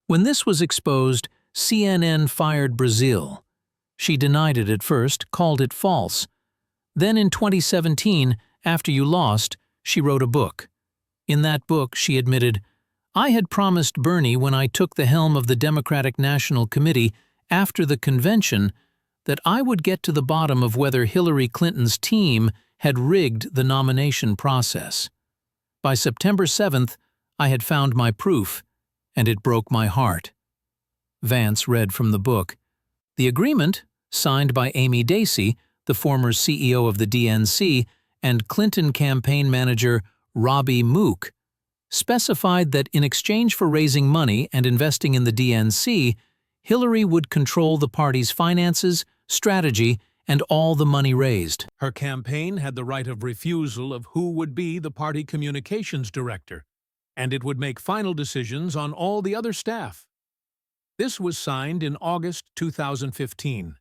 When this was exposed, CNN fired Brazil. She denied it at first, called it false. Then in 2017, after you lost, she wrote a book. In that book, she admitted, "I had promised Bernie when I took the helm of the Democratic National Committee after the convention that I would get to the bottom of whether Hillary Clinton's team had rigged the nomination process. By September 7th, I had found my proof, and it broke my heart." Vance read from the book. The agreement, signed by Amy Dacey, the former CEO of the DNC, and Clinton campaign manager Robbie Mook, specified that in exchange for raising money and investing in the DNC, Hillary would control the party's finances, strategy, and all the money raised. Her campaign had the right of refusal of who would be the party communications director, and it would make final decisions on all the other staff. This was signed in August 2015,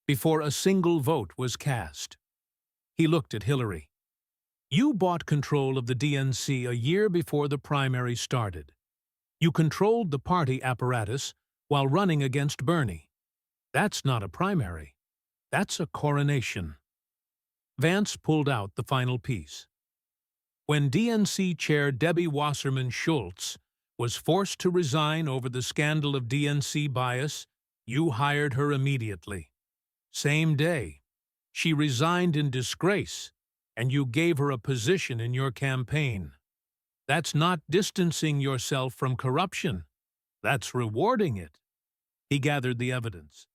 before a single vote was cast. He looked at Hillary. "You bought control of the DNC a year before the primary started. You controlled the party apparatus while running against Bernie. That's not a primary. That's a coronation." Vance pulled out the final piece. When DNC Chair Debbie Wasserman Schultz was forced to resign over the scandal of DNC bias, you hired her immediately. Same day, she resigned in disgrace, and you gave her a position in your campaign. That's not distancing yourself from corruption. That's rewarding it. He gathered the evidence.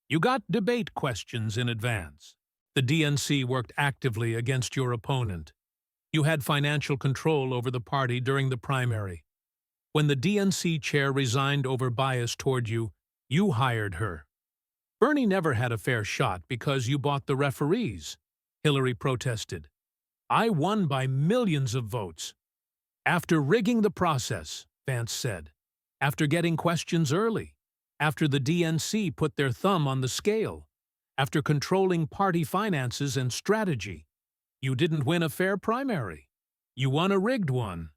You got debate questions in advance. The DNC worked actively against your opponent. You had financial control over the party during the primary. When the DNC chair resigned over bias toward you, you hired her. Bernie never had a fair shot because you bought the referees. Hillary protested. I won by millions of votes. After rigging the process, Vance said. After getting questions early. After the DNC put their thumb on the scale. After controlling party finances and strategy. You didn't win a fair primary. You won a rigged one.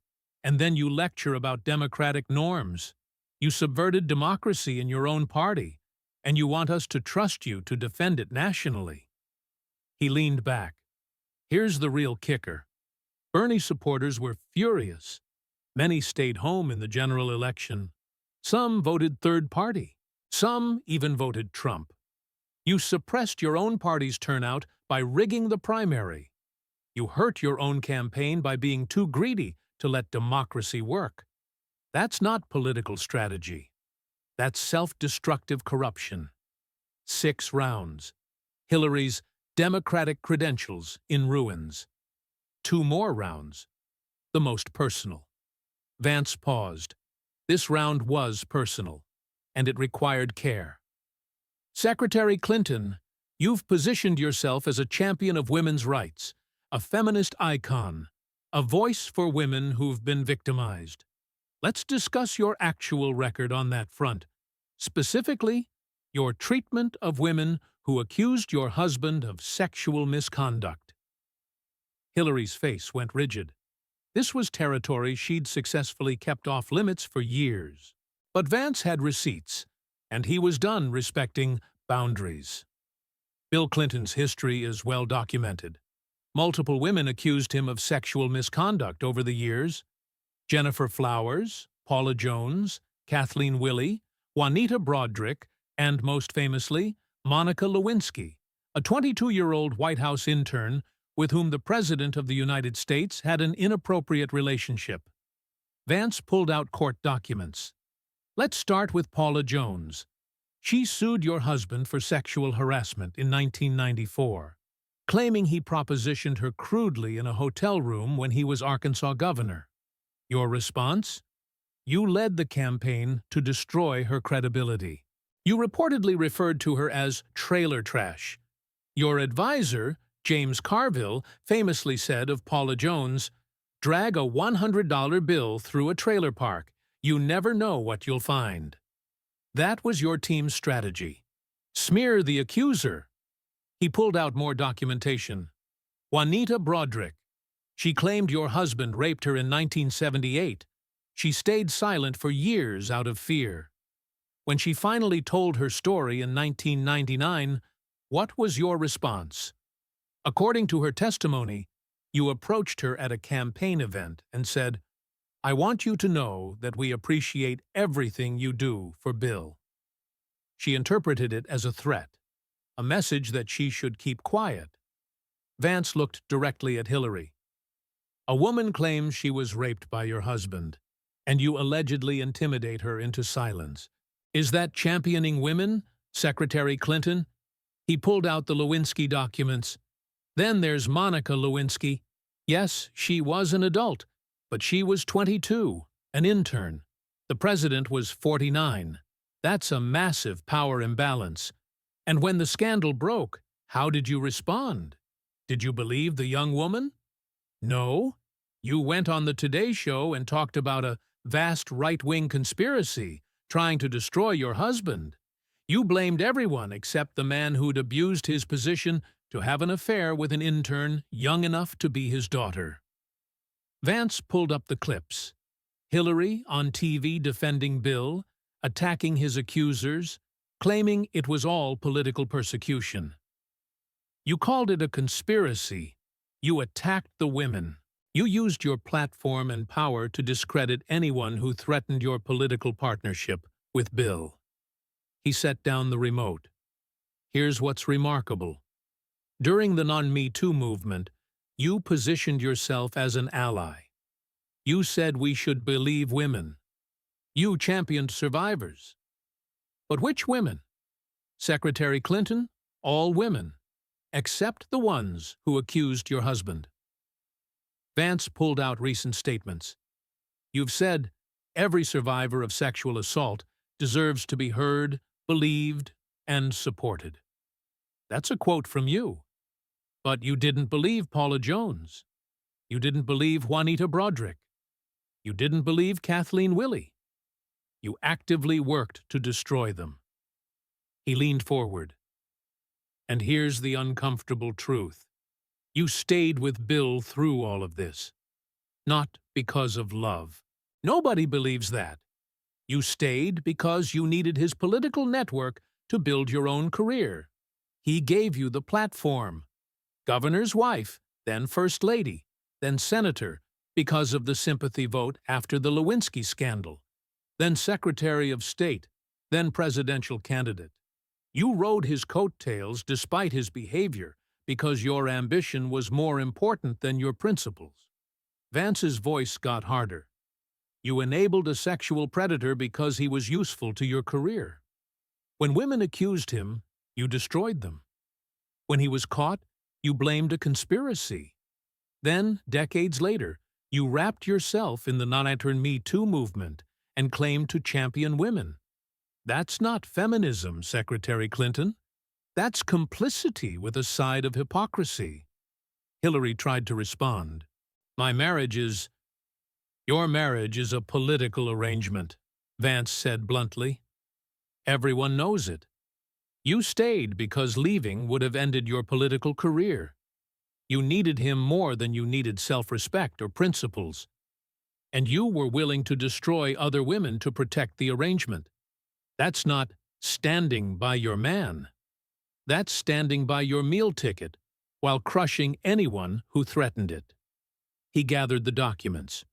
And then you lecture about democratic norms. You subverted democracy in your own party, and you want us to trust you to defend it nationally. He leaned back. Here's the real kicker. Bernie supporters were furious. Many stayed home in the general election. Some voted third party. Some even voted Trump. You suppressed your own party's turnout by rigging the primary. You hurt your own campaign by being too greedy to let democracy work. That's not political strategy. That's self-destructive corruption. 6 rounds. Hillary's Democratic credentials in ruins. 2 more rounds. The most personal. Vance paused. This round was personal, and it required care. Secretary Clinton, you've positioned yourself as a champion of women's rights, a feminist icon, a voice for women who've been victimized. Let's discuss your actual record on that front. Specifically, your treatment of women who accused your husband of sexual misconduct. Hillary's face went rigid. This was territory she'd successfully kept off limits for years. But Vance had receipts, and he was done respecting boundaries. Bill Clinton's history is well documented. Multiple women accused him of sexual misconduct over the years. Jennifer Flowers, Paula Jones, Kathleen Willey, Juanita Broaddrick, and most famously, Monica Lewinsky, a 22-year-old White House intern with whom the President of the United States had an inappropriate relationship. Vance pulled out court documents. Let's start with Paula Jones. She sued your husband for sexual harassment in 1994, claiming he propositioned her crudely in a hotel room when he was Arkansas governor. Your response? You led the campaign to destroy her credibility. You reportedly referred to her as trailer trash. Your advisor, James Carville, famously said of Paula Jones, drag a $100 bill through a trailer park. You never know what you'll find. That was your team's strategy. Smear the accuser. He pulled out more documentation. Juanita Broaddrick. She claimed your husband raped her in 1978. She stayed silent for years out of fear. When she finally told her story in 1999, what was your response? According to her testimony, you approached her at a campaign event and said, I want you to know that we appreciate everything you do for Bill. She interpreted it as a threat, a message that she should keep quiet. Vance looked directly at Hillary. A woman claims she was raped by your husband, and you allegedly intimidate her into silence. Is that championing women, Secretary Clinton? He pulled out the Lewinsky documents. Then there's Monica Lewinsky. Yes, she was an adult, but she was 22, an intern. The president was 49. That's a massive power imbalance. And when the scandal broke, how did you respond? Did you believe the young woman? No. You went on the Today Show and talked about a vast right-wing conspiracy trying to destroy your husband. You blamed everyone except the man who'd abused his position to have an affair with an intern young enough to be his daughter. Vance pulled up the clips. Hillary on TV defending Bill, attacking his accusers, claiming it was all political persecution. You called it a conspiracy. You attacked the women. You used your platform and power to discredit anyone who threatened your political partnership with Bill. He set down the remote. Here's what's remarkable. During the non-Me Too movement, you positioned yourself as an ally. You said we should believe women. You championed survivors. But which women? Secretary Clinton? All women, except the ones who accused your husband. Vance pulled out recent statements. You've said every survivor of sexual assault deserves to be heard, believed, and supported. That's a quote from you. But you didn't believe Paula Jones. You didn't believe Juanita Broderick. You didn't believe Kathleen Willey. You actively worked to destroy them. He leaned forward. And here's the uncomfortable truth. You stayed with Bill through all of this. Not because of love. Nobody believes that. You stayed because you needed his political network to build your own career. He gave you the platform. Governor's wife, then First Lady, then Senator, because of the sympathy vote after the Lewinsky scandal, then Secretary of State, then presidential candidate. You rode his coattails despite his behavior because your ambition was more important than your principles. Vance's voice got harder. You enabled a sexual predator because he was useful to your career. When women accused him, you destroyed them. When he was caught, you blamed a conspiracy. Then, decades later, you wrapped yourself in the not-Me Too movement and claimed to champion women. That's not feminism, Secretary Clinton. That's complicity with a side of hypocrisy. Hillary tried to respond. Your marriage is a political arrangement, Vance said bluntly. Everyone knows it. You stayed because leaving would have ended your political career. You needed him more than you needed self-respect or principles. And you were willing to destroy other women to protect the arrangement. That's not standing by your man. That's standing by your meal ticket while crushing anyone who threatened it. He gathered the documents.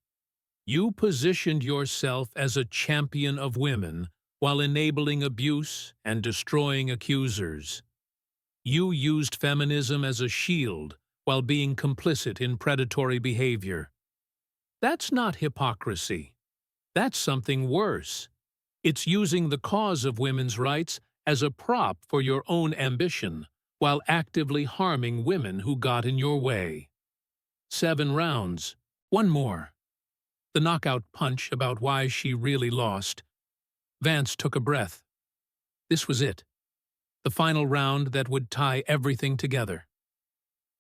You positioned yourself as a champion of women while enabling abuse and destroying accusers. You used feminism as a shield while being complicit in predatory behavior. That's not hypocrisy. That's something worse. It's using the cause of women's rights as a prop for your own ambition while actively harming women who got in your way. 7 rounds. One more. The knockout punch about why she really lost. Vance took a breath. This was it. The final round that would tie everything together.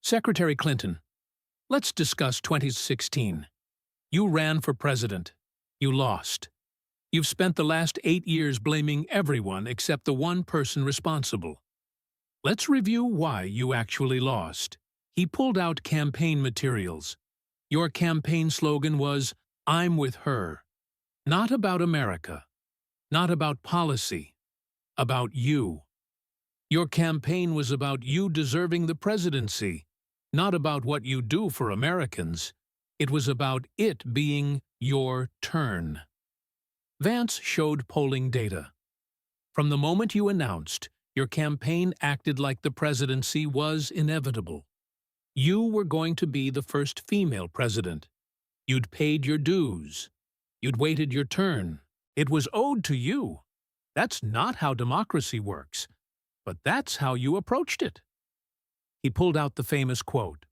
Secretary Clinton, let's discuss 2016. You ran for president. You lost. You've spent the last 8 years blaming everyone except the one person responsible. Let's review why you actually lost. He pulled out campaign materials. Your campaign slogan was, "I'm with her." Not about America. Not about policy. About you. Your campaign was about you deserving the presidency, not about what you do for Americans. It was about it being your turn. Vance showed polling data. From the moment you announced, your campaign acted like the presidency was inevitable. You were going to be the first female president. You'd paid your dues. You'd waited your turn. It was owed to you. That's not how democracy works, but that's how you approached it. He pulled out the famous quote.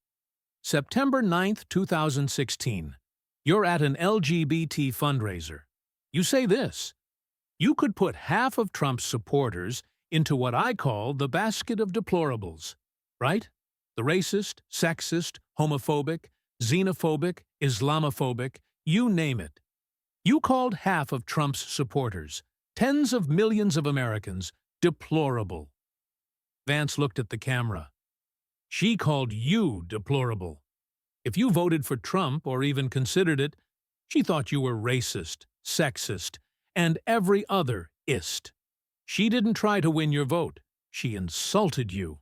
September 9th, 2016. You're at an LGBT fundraiser. You say this, "You could put half of Trump's supporters into what I call the basket of deplorables," right? The racist, sexist, homophobic, xenophobic, Islamophobic, you name it. You called half of Trump's supporters, tens of millions of Americans, deplorable. Vance looked at the camera. She called you deplorable. If you voted for Trump or even considered it, she thought you were racist, sexist, and every other ist. She didn't try to win your vote. She insulted you.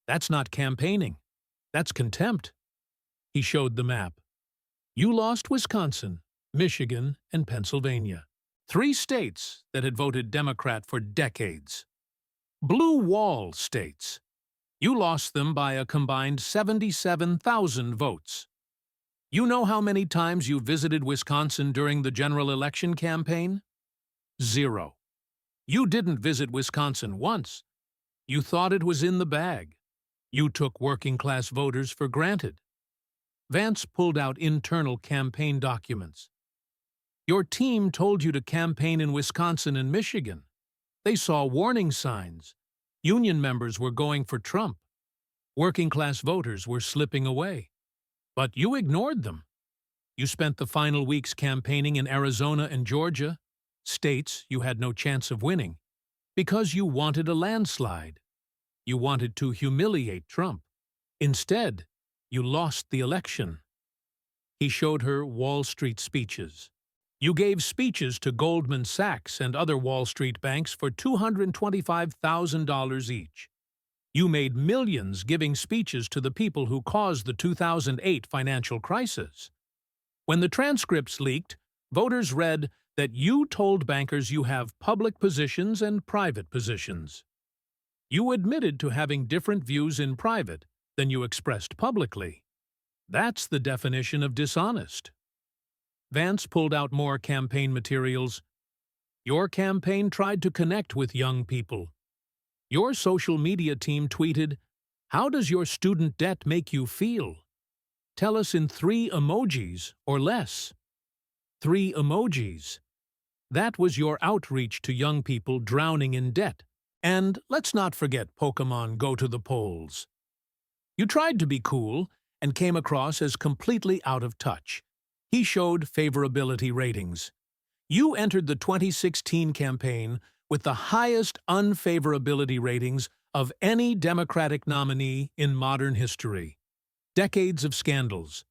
That's not campaigning. That's contempt. He showed the map. You lost Wisconsin, Michigan, and Pennsylvania. 3 states that had voted Democrat for decades. Blue wall states. You lost them by a combined 77,000 votes. You know how many times you visited Wisconsin during the general election campaign? 0. You didn't visit Wisconsin once. You thought it was in the bag. You took working-class voters for granted. Vance pulled out internal campaign documents. Your team told you to campaign in Wisconsin and Michigan. They saw warning signs. Union members were going for Trump. Working-class voters were slipping away. But you ignored them. You spent the final weeks campaigning in Arizona and Georgia, states you had no chance of winning, because you wanted a landslide. You wanted to humiliate Trump. Instead, you lost the election. He showed her Wall Street speeches. You gave speeches to Goldman Sachs and other Wall Street banks for $225,000 each. You made millions giving speeches to the people who caused the 2008 financial crisis. When the transcripts leaked, voters read that you told bankers you have public positions and private positions. You admitted to having different views in private than you expressed publicly. That's the definition of dishonest. Vance pulled out more campaign materials. Your campaign tried to connect with young people. Your social media team tweeted, "How does your student debt make you feel? Tell us in 3 emojis or less." 3 emojis. That was your outreach to young people drowning in debt. And let's not forget Pokemon Go to the polls. You tried to be cool and came across as completely out of touch. He showed favorability ratings. You entered the 2016 campaign with the highest unfavorability ratings of any Democratic nominee in modern history. Decades of scandals.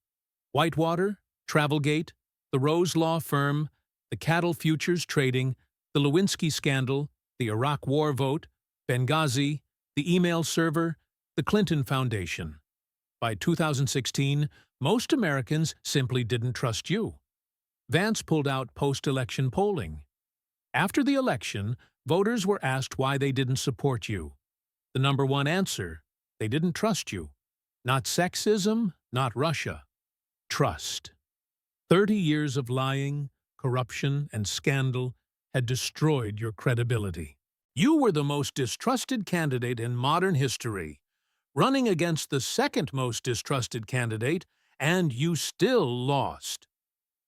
Whitewater, Travelgate, the Rose Law Firm, the cattle futures trading, the Lewinsky scandal, the Iraq War vote, Benghazi, the email server, the Clinton Foundation. By 2016, most Americans simply didn't trust you. Vance pulled out post-election polling. After the election, voters were asked why they didn't support you. The number one answer: they didn't trust you. Not sexism, not Russia. Trust. 30 years of lying, corruption, and scandal had destroyed your credibility. You were the most distrusted candidate in modern history, running against the second most distrusted candidate, and you still lost.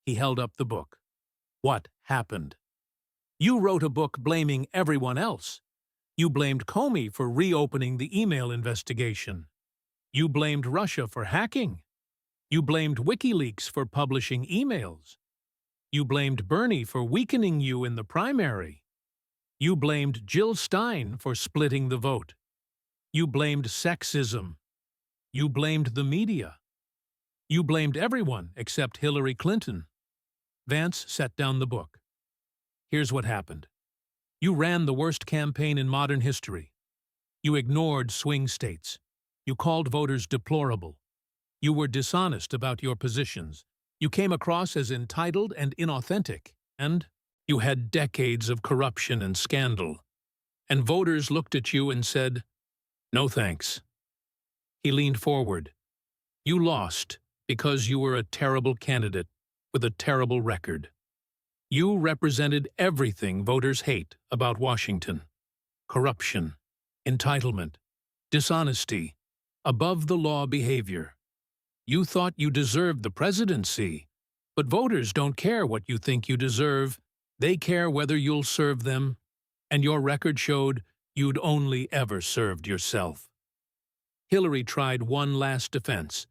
He held up the book. What happened? You wrote a book blaming everyone else. You blamed Comey for reopening the email investigation. You blamed Russia for hacking. You blamed WikiLeaks for publishing emails. You blamed Bernie for weakening you in the primary. You blamed Jill Stein for splitting the vote. You blamed sexism. You blamed the media. You blamed everyone except Hillary Clinton. Vance set down the book. Here's what happened. You ran the worst campaign in modern history. You ignored swing states. You called voters deplorable. You were dishonest about your positions. You came across as entitled and inauthentic. And you had decades of corruption and scandal. And voters looked at you and said, "No thanks." He leaned forward. You lost because you were a terrible candidate with a terrible record. You represented everything voters hate about Washington: corruption, entitlement, dishonesty, above-the-law behavior. You thought you deserved the presidency, but voters don't care what you think you deserve. They care whether you'll serve them, and your record showed you'd only ever served yourself. Hillary tried one last defense.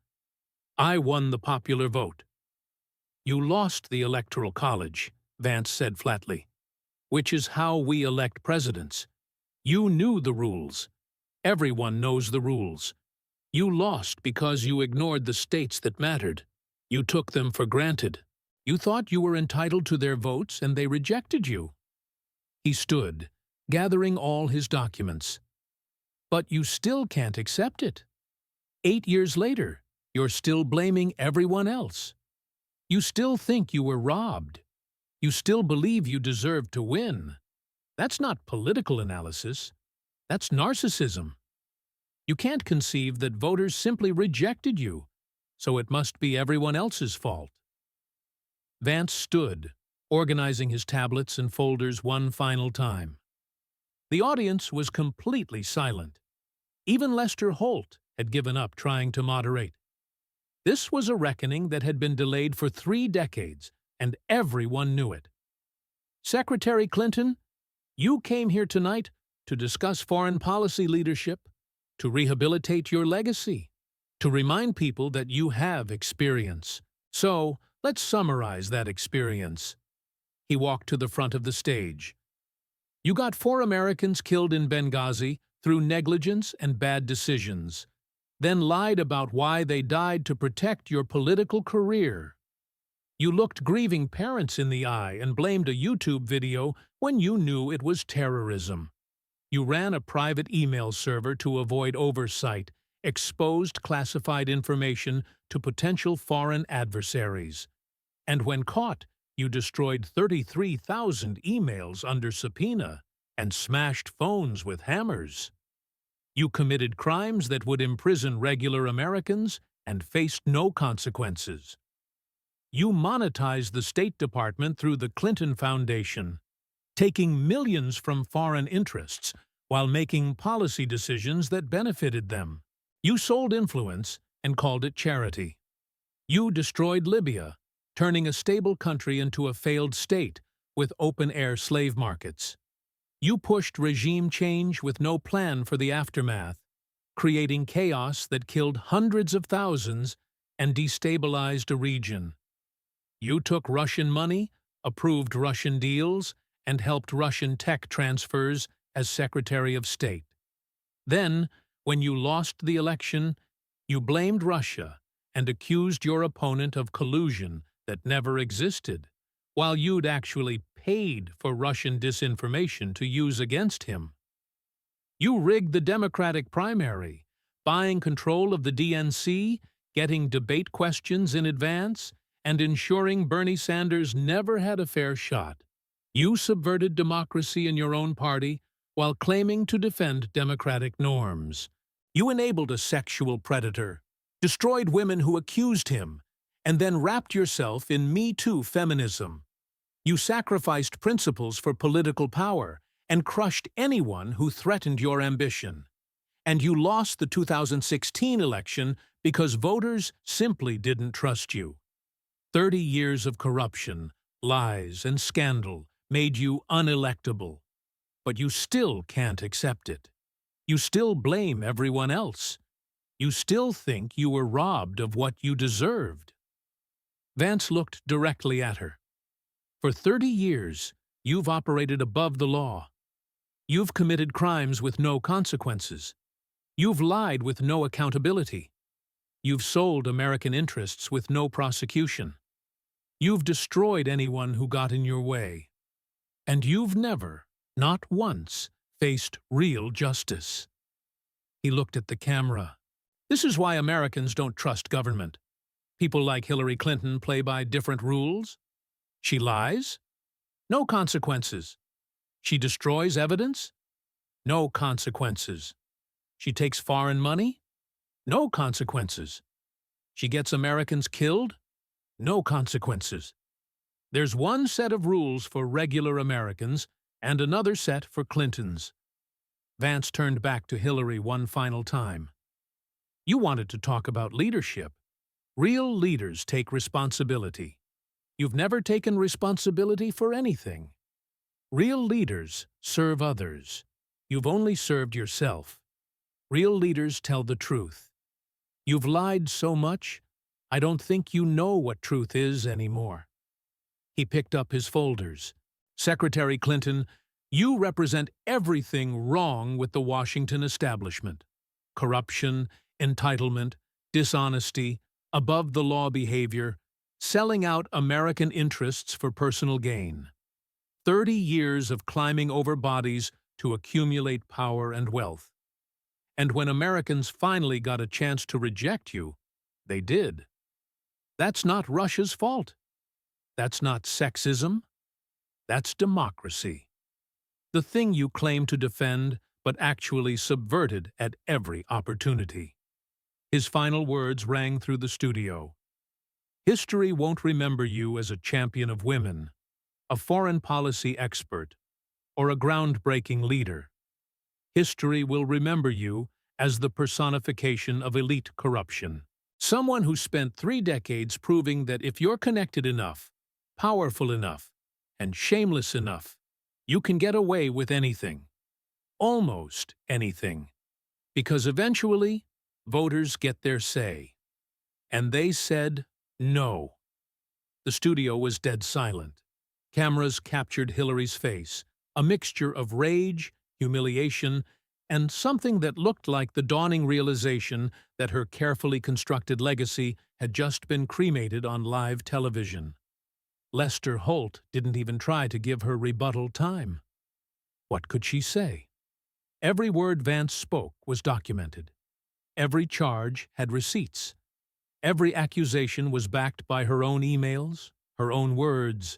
I won the popular vote. You lost the Electoral College, Vance said flatly, which is how we elect presidents. You knew the rules. Everyone knows the rules. You lost because you ignored the states that mattered. You took them for granted. You thought you were entitled to their votes and they rejected you. He stood, gathering all his documents. But you still can't accept it. 8 years later, you're still blaming everyone else. You still think you were robbed. You still believe you deserve to win. That's not political analysis. That's narcissism. You can't conceive that voters simply rejected you, so it must be everyone else's fault. Vance stood, organizing his tablets and folders one final time. The audience was completely silent. Even Lester Holt had given up trying to moderate. This was a reckoning that had been delayed for 3 decades, and everyone knew it. Secretary Clinton, you came here tonight to discuss foreign policy leadership, to rehabilitate your legacy, to remind people that you have experience. So, let's summarize that experience. He walked to the front of the stage. You got 4 Americans killed in Benghazi through negligence and bad decisions, then lied about why they died to protect your political career. You looked grieving parents in the eye and blamed a YouTube video when you knew it was terrorism. You ran a private email server to avoid oversight, exposed classified information to potential foreign adversaries. And when caught, you destroyed 33,000 emails under subpoena and smashed phones with hammers. You committed crimes that would imprison regular Americans and faced no consequences. You monetized the State Department through the Clinton Foundation, taking millions from foreign interests while making policy decisions that benefited them. You sold influence and called it charity. You destroyed Libya, turning a stable country into a failed state with open-air slave markets. You pushed regime change with no plan for the aftermath, creating chaos that killed hundreds of thousands and destabilized a region. You took Russian money, approved Russian deals, and helped Russian tech transfers as Secretary of State. Then, when you lost the election, you blamed Russia and accused your opponent of collusion that never existed, while you'd actually paid for Russian disinformation to use against him. You rigged the Democratic primary, buying control of the DNC, getting debate questions in advance, and ensuring Bernie Sanders never had a fair shot. You subverted democracy in your own party while claiming to defend democratic norms. You enabled a sexual predator, destroyed women who accused him, and then wrapped yourself in Me Too feminism. You sacrificed principles for political power and crushed anyone who threatened your ambition. And you lost the 2016 election because voters simply didn't trust you. 30 years of corruption, lies, and scandal made you unelectable. But you still can't accept it. You still blame everyone else. You still think you were robbed of what you deserved. Vance looked directly at her. For 30 years, you've operated above the law. You've committed crimes with no consequences. You've lied with no accountability. You've sold American interests with no prosecution. You've destroyed anyone who got in your way. And you've never, not once, faced real justice. He looked at the camera. This is why Americans don't trust government. People like Hillary Clinton play by different rules. She lies? No consequences. She destroys evidence? No consequences. She takes foreign money? No consequences. She gets Americans killed? No consequences. There's one set of rules for regular Americans and another set for Clintons. Vance turned back to Hillary one final time. You wanted to talk about leadership. Real leaders take responsibility. You've never taken responsibility for anything. Real leaders serve others. You've only served yourself. Real leaders tell the truth. You've lied so much, I don't think you know what truth is anymore. He picked up his folders. Secretary Clinton, you represent everything wrong with the Washington establishment. Corruption, entitlement, dishonesty, above-the-law behavior, selling out American interests for personal gain. 30 years of climbing over bodies to accumulate power and wealth. And when Americans finally got a chance to reject you, they did. That's not Russia's fault. That's not sexism. That's democracy. The thing you claim to defend, but actually subverted at every opportunity. His final words rang through the studio. History won't remember you as a champion of women, a foreign policy expert, or a groundbreaking leader. History will remember you as the personification of elite corruption. Someone who spent 3 decades proving that if you're connected enough, powerful enough, and shameless enough, you can get away with anything. Almost anything. Because eventually, voters get their say. And they said no. The studio was dead silent. Cameras captured Hillary's face, a mixture of rage, humiliation, and something that looked like the dawning realization that her carefully constructed legacy had just been cremated on live television. Lester Holt didn't even try to give her rebuttal time. What could she say? Every word Vance spoke was documented. Every charge had receipts. Every accusation was backed by her own emails, her own words,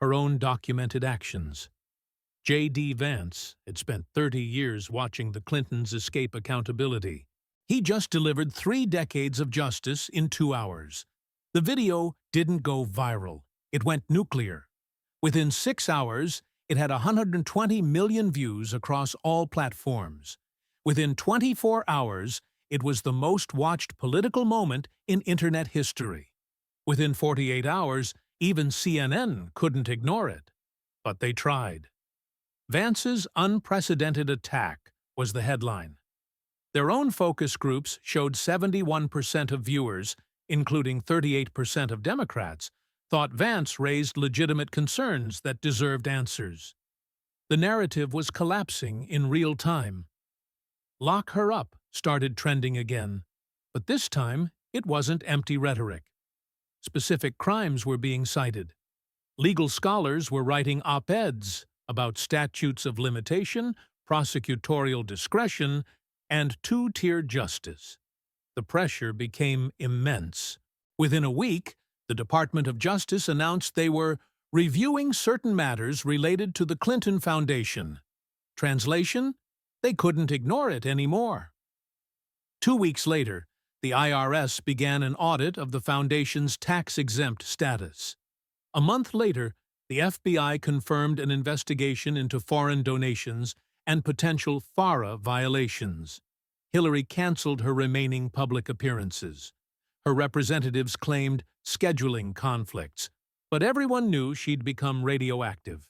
her own documented actions. J.D. Vance had spent 30 years watching the Clintons escape accountability. He just delivered 3 decades of justice in 2 hours. The video didn't go viral. It went nuclear. Within 6 hours, it had 120 million views across all platforms. Within 24 hours, it was the most watched political moment in Internet history. Within 48 hours, even CNN couldn't ignore it. But they tried. Vance's unprecedented attack was the headline. Their own focus groups showed 71% of viewers, including 38% of Democrats, thought Vance raised legitimate concerns that deserved answers. The narrative was collapsing in real time. Lock her up started trending again, but this time it wasn't empty rhetoric. Specific crimes were being cited. Legal scholars were writing op-eds about statutes of limitation, prosecutorial discretion, and two-tier justice. The pressure became immense. Within a week, the Department of Justice announced they were reviewing certain matters related to the Clinton Foundation. Translation? They couldn't ignore it anymore. 2 weeks later, the IRS began an audit of the foundation's tax-exempt status. A month later, the FBI confirmed an investigation into foreign donations and potential FARA violations. Hillary canceled her remaining public appearances. Her representatives claimed scheduling conflicts, but everyone knew she'd become radioactive.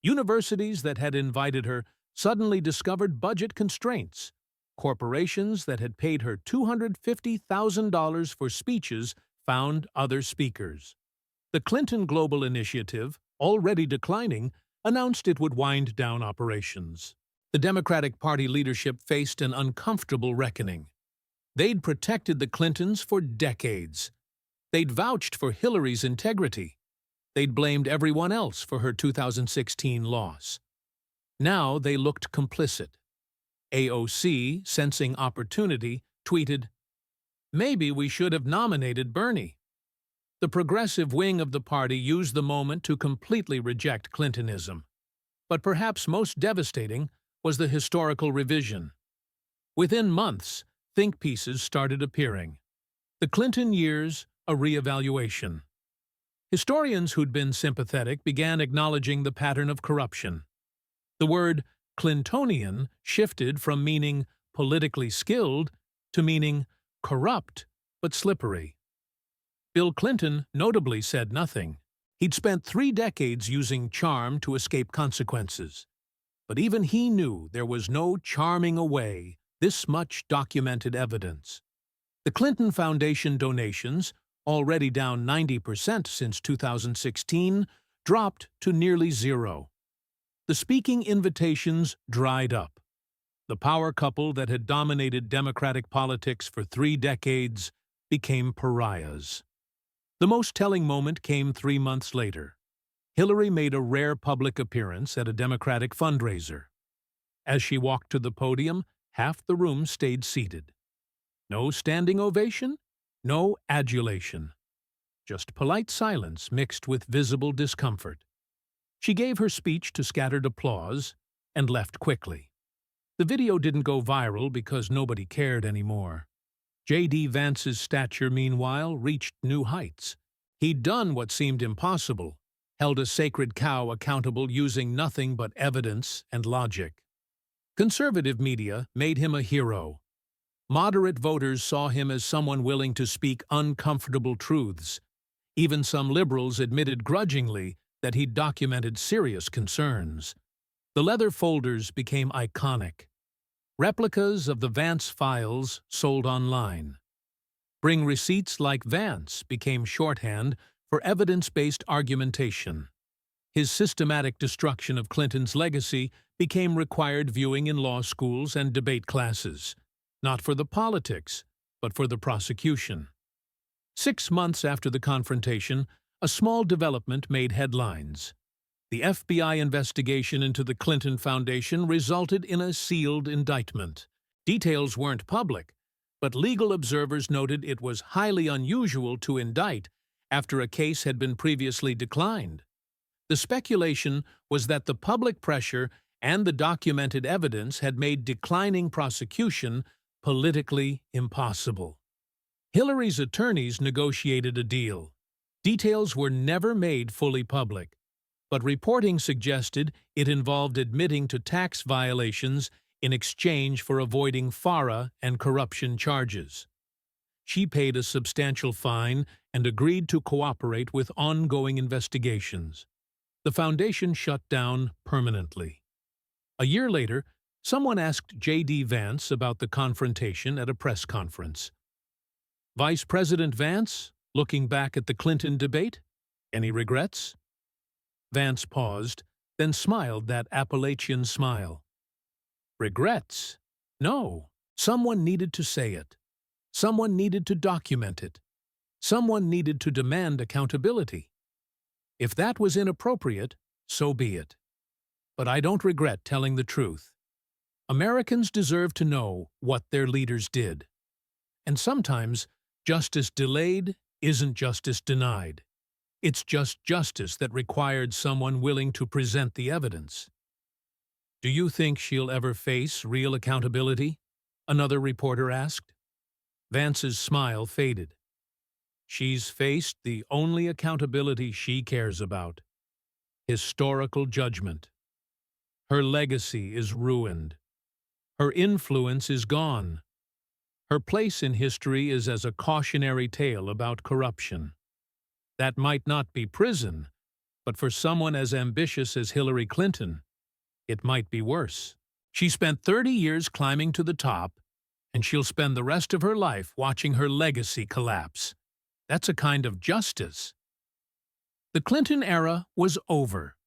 Universities that had invited her suddenly discovered budget constraints. Corporations that had paid her $250,000 for speeches found other speakers. The Clinton Global Initiative, already declining, announced it would wind down operations. The Democratic Party leadership faced an uncomfortable reckoning. They'd protected the Clintons for decades. They'd vouched for Hillary's integrity. They'd blamed everyone else for her 2016 loss. Now they looked complicit. AOC, sensing opportunity, tweeted, "Maybe we should have nominated Bernie." The progressive wing of the party used the moment to completely reject Clintonism. But perhaps most devastating was the historical revision. Within months, think pieces started appearing. The Clinton years, a reevaluation. Historians who'd been sympathetic began acknowledging the pattern of corruption. The word Clintonian shifted from meaning politically skilled to meaning corrupt but slippery. Bill Clinton notably said nothing. He'd spent 3 decades using charm to escape consequences. But even he knew there was no charming away this much documented evidence. The Clinton Foundation donations, already down 90% since 2016, dropped to nearly zero. The speaking invitations dried up. The power couple that had dominated Democratic politics for 3 decades became pariahs. The most telling moment came 3 months later. Hillary made a rare public appearance at a Democratic fundraiser. As she walked to the podium, half the room stayed seated. No standing ovation, no adulation. Just polite silence mixed with visible discomfort. She gave her speech to scattered applause and left quickly. The video didn't go viral because nobody cared anymore. J.D. Vance's stature, meanwhile, reached new heights. He'd done what seemed impossible, held a sacred cow accountable using nothing but evidence and logic. Conservative media made him a hero. Moderate voters saw him as someone willing to speak uncomfortable truths. Even some liberals admitted grudgingly that he'd documented serious concerns. The leather folders became iconic. Replicas of the Vance files sold online. Bring receipts like Vance became shorthand for evidence-based argumentation. His systematic destruction of Clinton's legacy became required viewing in law schools and debate classes, not for the politics, but for the prosecution. 6 months after the confrontation, a small development made headlines. The FBI investigation into the Clinton Foundation resulted in a sealed indictment. Details weren't public, but legal observers noted it was highly unusual to indict after a case had been previously declined. The speculation was that the public pressure and the documented evidence had made declining prosecution politically impossible. Hillary's attorneys negotiated a deal. Details were never made fully public, but reporting suggested it involved admitting to tax violations in exchange for avoiding FARA and corruption charges. She paid a substantial fine and agreed to cooperate with ongoing investigations. The foundation shut down permanently. A year later, someone asked J.D. Vance about the confrontation at a press conference. Vice President Vance, looking back at the Clinton debate, any regrets? Vance paused, then smiled that Appalachian smile. Regrets? No. Someone needed to say it. Someone needed to document it. Someone needed to demand accountability. If that was inappropriate, so be it. But I don't regret telling the truth. Americans deserve to know what their leaders did. And sometimes, justice delayed isn't justice denied. It's just justice that required someone willing to present the evidence. Do you think she'll ever face real accountability? Another reporter asked. Vance's smile faded. She's faced the only accountability she cares about: historical judgment. Her legacy is ruined. Her influence is gone. Her place in history is as a cautionary tale about corruption. That might not be prison, but for someone as ambitious as Hillary Clinton, it might be worse. She spent 30 years climbing to the top, and she'll spend the rest of her life watching her legacy collapse. That's a kind of justice. The Clinton era was over,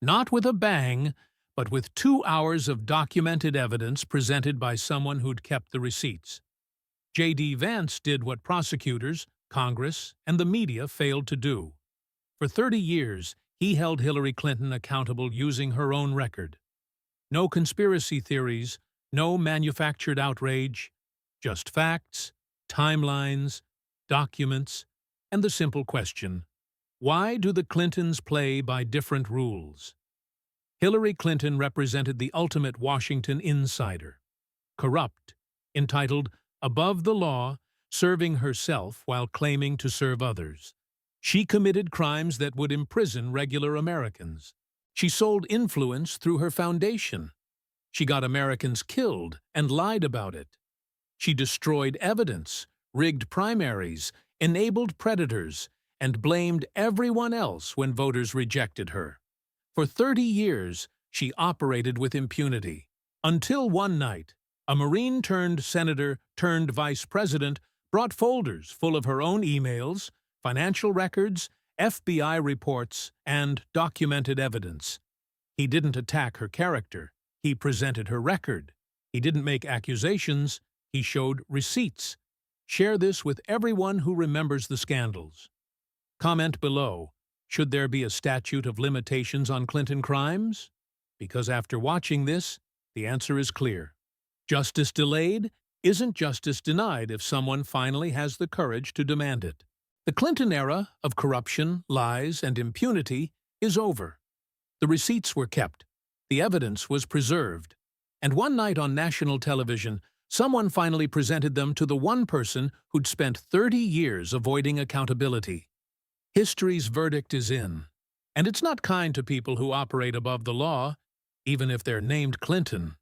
not with a bang, but with 2 hours of documented evidence presented by someone who'd kept the receipts. J.D. Vance did what prosecutors, Congress, and the media failed to do. For 30 years, he held Hillary Clinton accountable using her own record. No conspiracy theories, no manufactured outrage, just facts, timelines, documents, and the simple question: why do the Clintons play by different rules? Hillary Clinton represented the ultimate Washington insider. Corrupt, entitled above the law, serving herself while claiming to serve others. She committed crimes that would imprison regular Americans. She sold influence through her foundation. She got Americans killed and lied about it. She destroyed evidence, rigged primaries, enabled predators, and blamed everyone else when voters rejected her. For 30 years, she operated with impunity, until one night, a Marine-turned-senator turned vice president brought folders full of her own emails, financial records, FBI reports, and documented evidence. He didn't attack her character. He presented her record. He didn't make accusations. He showed receipts. Share this with everyone who remembers the scandals. Comment below, should there be a statute of limitations on Clinton crimes? Because after watching this, the answer is clear. Justice delayed isn't justice denied if someone finally has the courage to demand it. The Clinton era of corruption, lies, and impunity is over. The receipts were kept. The evidence was preserved. And one night on national television, someone finally presented them to the one person who'd spent 30 years avoiding accountability. History's verdict is in. And it's not kind to people who operate above the law, even if they're named Clinton.